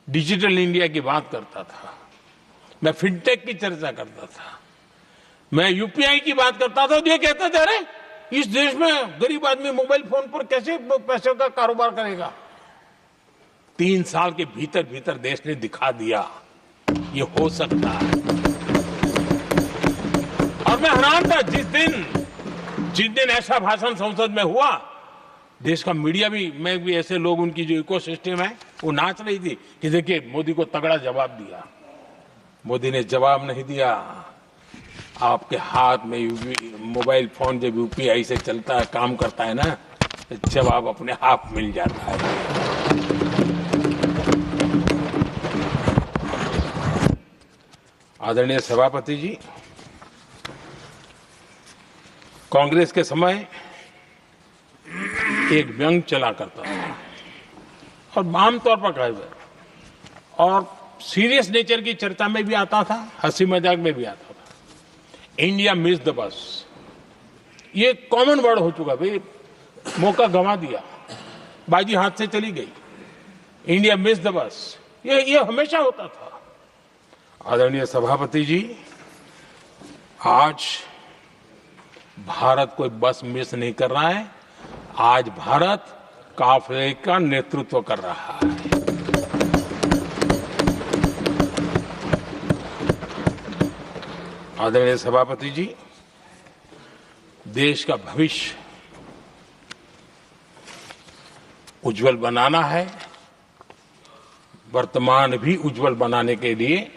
डिजिटल इंडिया की बात करता था, मैं फिनटेक की चर्चा करता था, मैं यूपीआई की बात करता था, तो ये कहते थे अरे इस देश में गरीब आदमी मोबाइल फोन पर कैसे पैसों का कारोबार करेगा? 3 साल के भीतर भीतर देश ने दिखा दिया ये हो सकता है। और मैं हैरान था जिस दिन ऐसा भाषण संसद में हुआ, देश का मीडिया में भी ऐसे लोग, उनकी जो इकोसिस्टम है वो नाच रही थी कि देखिए मोदी को तगड़ा जवाब दिया। मोदी ने जवाब नहीं दिया। आपके हाथ में मोबाइल फोन जब यूपीआई से चलता है, काम करता है ना, तो जवाब अपने आप मिल जाता है। आदरणीय सभापति जी, कांग्रेस के समय एक व्यंग चला करता था और आमतौर पर कहा और सीरियस नेचर की चर्चा में भी आता था, हंसी मजाक में भी आता था। इंडिया मिस द बस, ये कॉमन वर्ड हो चुका भाई, मौका गंवा दिया, बाजी हाथ से चली गई। इंडिया मिस द बस, ये हमेशा होता था। आदरणीय सभापति जी, आज भारत कोई बस मिस नहीं कर रहा है, आज भारत काफिले का नेतृत्व कर रहा है। आदरणीय सभापति जी, देश का भविष्य उज्जवल बनाना है, वर्तमान भी उज्जवल बनाने के लिए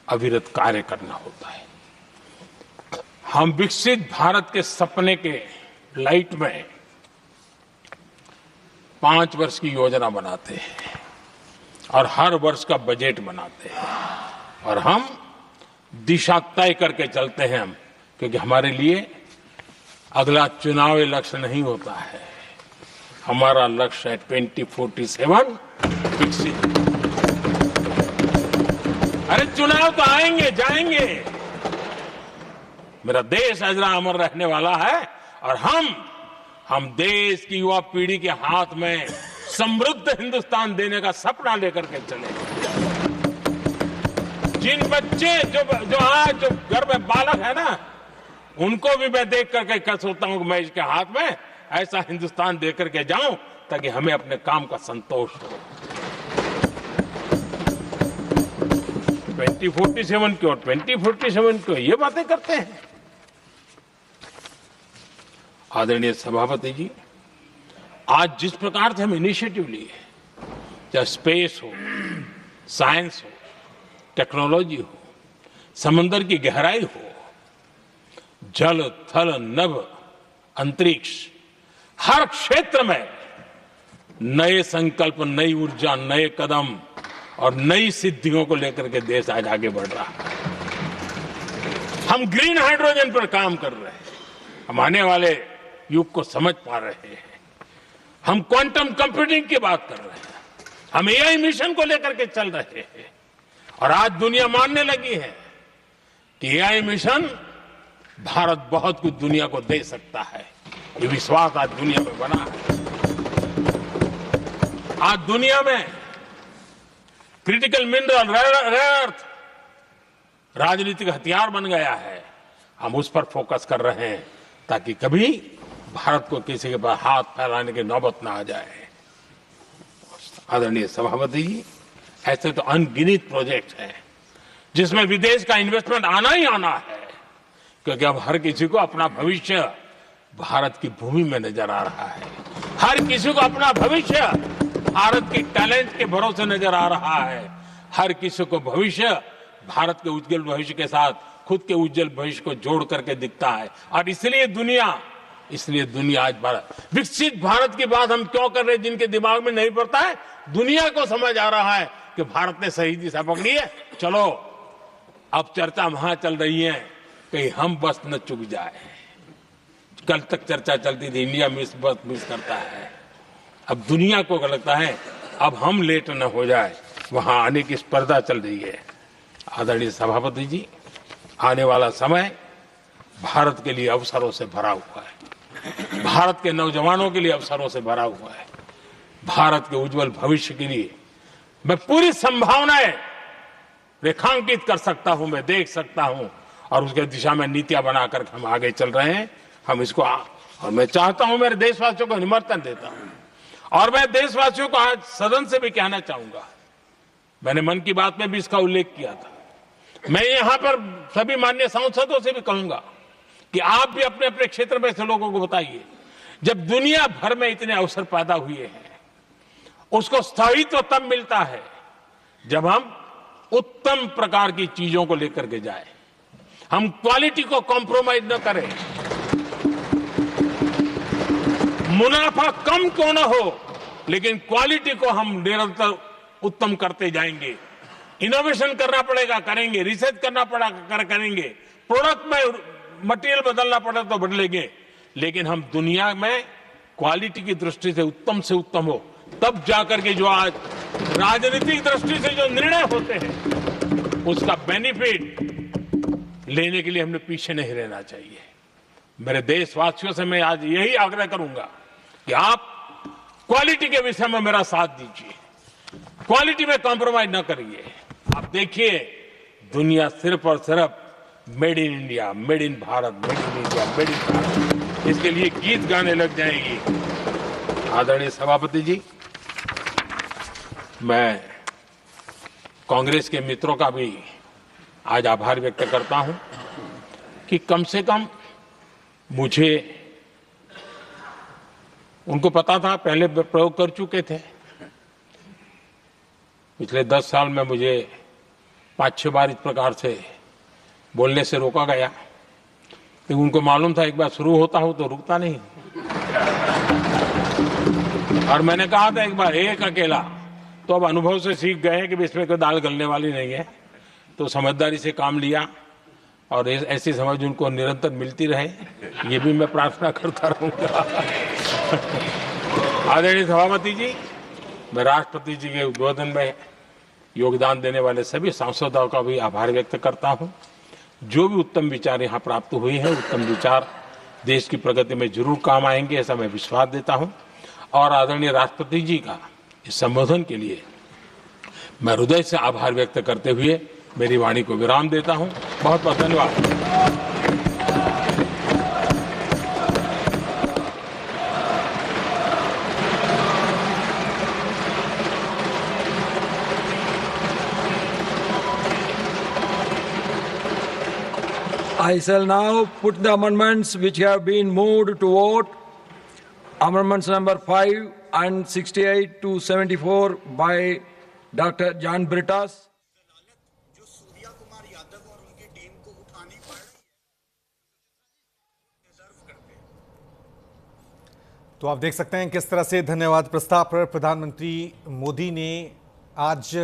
अविरत कार्य करना होता है। हम विकसित भारत के सपने के लाइट में 5 वर्ष की योजना बनाते हैं और हर वर्ष का बजट बनाते हैं और हम दिशा तय करके चलते हैं, क्योंकि हमारे लिए अगला चुनावी लक्ष्य नहीं होता है, हमारा लक्ष्य है 2047 विकसित। अरे चुनाव तो आएंगे जाएंगे, मेरा देश अजरा अमर रहने वाला है और हम देश की युवा पीढ़ी के हाथ में समृद्ध हिंदुस्तान देने का सपना लेकर के चले। जिन बच्चे जो आज जो घर में बालक है ना, उनको भी मैं देख करके सोचता हूं कि मैं इसके हाथ में ऐसा हिंदुस्तान दे करके जाऊं ताकि हमें अपने काम का संतोष हो। 2047 क्यों, 2047 क्यों, ये बातें करते हैं। आदरणीय सभापति जी, आज जिस प्रकार से हम इनिशिएटिव लिए, चाहे स्पेस हो, साइंस हो, टेक्नोलॉजी हो, समंदर की गहराई हो, जल थल नभ अंतरिक्ष, हर क्षेत्र में नए संकल्प, नई ऊर्जा, नए कदम और नई सिद्धियों को लेकर के देश आज आगे बढ़ रहा है। हम ग्रीन हाइड्रोजन पर काम कर रहे हैं, हम आने वाले युग को समझ पा रहे हैं। हम क्वांटम कंप्यूटिंग की बात कर रहे हैं, हम एआई मिशन को लेकर के चल रहे हैं और आज दुनिया मानने लगी है कि एआई मिशन भारत बहुत कुछ दुनिया को दे सकता है। ये विश्वास आज दुनिया में बना है। आज दुनिया में क्रिटिकल मिनरल, रेयर अर्थ राजनीतिक हथियार बन गया है। हम उस पर फोकस कर रहे हैं ताकि कभी भारत को किसी के पास हाथ फैलाने की नौबत ना आ जाए। आदरणीय सभापति जी, ऐसे तो अनगिनत प्रोजेक्ट हैं जिसमें विदेश का इन्वेस्टमेंट आना ही आना है, क्योंकि अब हर किसी को अपना भविष्य भारत की भूमि में नजर आ रहा है। हर किसी को अपना भविष्य भारत के टैलेंट के भरोसे नजर आ रहा है। हर किसी को भविष्य भारत के उज्जवल भविष्य के साथ खुद के उज्जवल भविष्य को जोड़ करके दिखता है। और इसलिए दुनिया आज विकसित भारत की बात हम क्यों कर रहे हैं, जिनके दिमाग में नहीं पड़ता है, दुनिया को समझ आ रहा है कि भारत ने सही दिशा पकड़ी है। चलो अब चर्चा वहां चल रही है कहीं हम बस न चुक जाए। कल तक चर्चा चलती थी इंडिया बस मिस करता है, अब दुनिया को लगता है अब हम लेट न हो जाए, वहां आने की स्पर्धा चल रही है। आदरणीय सभापति जी, आने वाला समय भारत के लिए अवसरों से भरा हुआ है, भारत के नौजवानों के लिए अवसरों से भरा हुआ है। भारत के उज्जवल भविष्य के लिए मैं पूरी संभावनाएं रेखांकित कर सकता हूं, मैं देख सकता हूं और उसके दिशा में नीतियां बनाकर हम आगे चल रहे हैं। हम इसको और मैं चाहता हूं, मेरे देशवासियों को निमंत्रण देता हूं और मैं देशवासियों को आज सदन से भी कहना चाहूंगा, मैंने मन की बात में भी इसका उल्लेख किया था, मैं यहां पर सभी माननीय सांसदों से भी कहूंगा कि आप भी अपने अपने क्षेत्र में से लोगों को बताइए, जब दुनिया भर में इतने अवसर पैदा हुए हैं, उसको स्थायित्व तब मिलता है जब हम उत्तम प्रकार की चीजों को लेकर के जाए, हम क्वालिटी को कॉम्प्रोमाइज न करें। मुनाफा कम क्यों न हो, लेकिन क्वालिटी को हम निरंतर उत्तम करते जाएंगे। इनोवेशन करना पड़ेगा, करेंगे। रिसर्च करना पड़ेगा, करेंगे। प्रोडक्ट में मटेरियल बदलना पड़े तो बदलेंगे, लेकिन हम दुनिया में क्वालिटी की दृष्टि से उत्तम हो, तब जाकर के जो आज राजनीतिक दृष्टि से जो निर्णय होते हैं, उसका बेनिफिट लेने के लिए हमने पीछे नहीं रहना चाहिए। मेरे देशवासियों से मैं आज यही आग्रह करूंगा कि आप क्वालिटी के विषय में मेरा साथ दीजिए, क्वालिटी में कॉम्प्रोमाइज न करिए। आप देखिए, दुनिया सिर्फ और सिर्फ made in India, made in Bharat, made in India, made in Bharat, इसके लिए गीत गाने लग जाएगी। आदरणीय सभापति जी, मैं कांग्रेस के मित्रों का भी आज आभार व्यक्त करता हूं कि कम से कम मुझे, उनको पता था, पहले प्रयोग कर चुके थे। पिछले 10 साल में मुझे 5-6 बार इस प्रकार से बोलने से रोका गया, लेकिन उनको मालूम था एक बार शुरू होता हूं तो रुकता नहीं। और मैंने कहा था एक बार एक अकेला, तो अब अनुभव से सीख गए हैं कि इसमें कोई दाल गलने वाली नहीं है, तो समझदारी से काम लिया और ऐसी समझ उनको निरंतर मिलती रहे, ये भी मैं प्रार्थना करता रहूंगा। आदरणीय सभापति जी, मैं राष्ट्रपति जी के उद्बोधन में योगदान देने वाले सभी सांसदों का भी आभार व्यक्त करता हूं। जो भी उत्तम विचार यहाँ प्राप्त हुए हैं, उत्तम विचार देश की प्रगति में जरूर काम आएंगे, ऐसा मैं विश्वास देता हूं। और आदरणीय राष्ट्रपति जी का इस संबोधन के लिए मैं हृदय से आभार व्यक्त करते हुए मेरी वाणी को विराम देता हूं। बहुत बहुत धन्यवाद।
I shall now put the amendments which have been moved to vote. Amendments number 5 and 68 to 74 by Dr. John Brittas.
जो सूर्या कुमार यादव और उनकी टीम को उठानी पड़ रही है, डिजर्व करते हैं।
तो आप देख सकते हैं किस तरह से धन्यवाद प्रस्ताव पर प्रधानमंत्री मोदी ने आज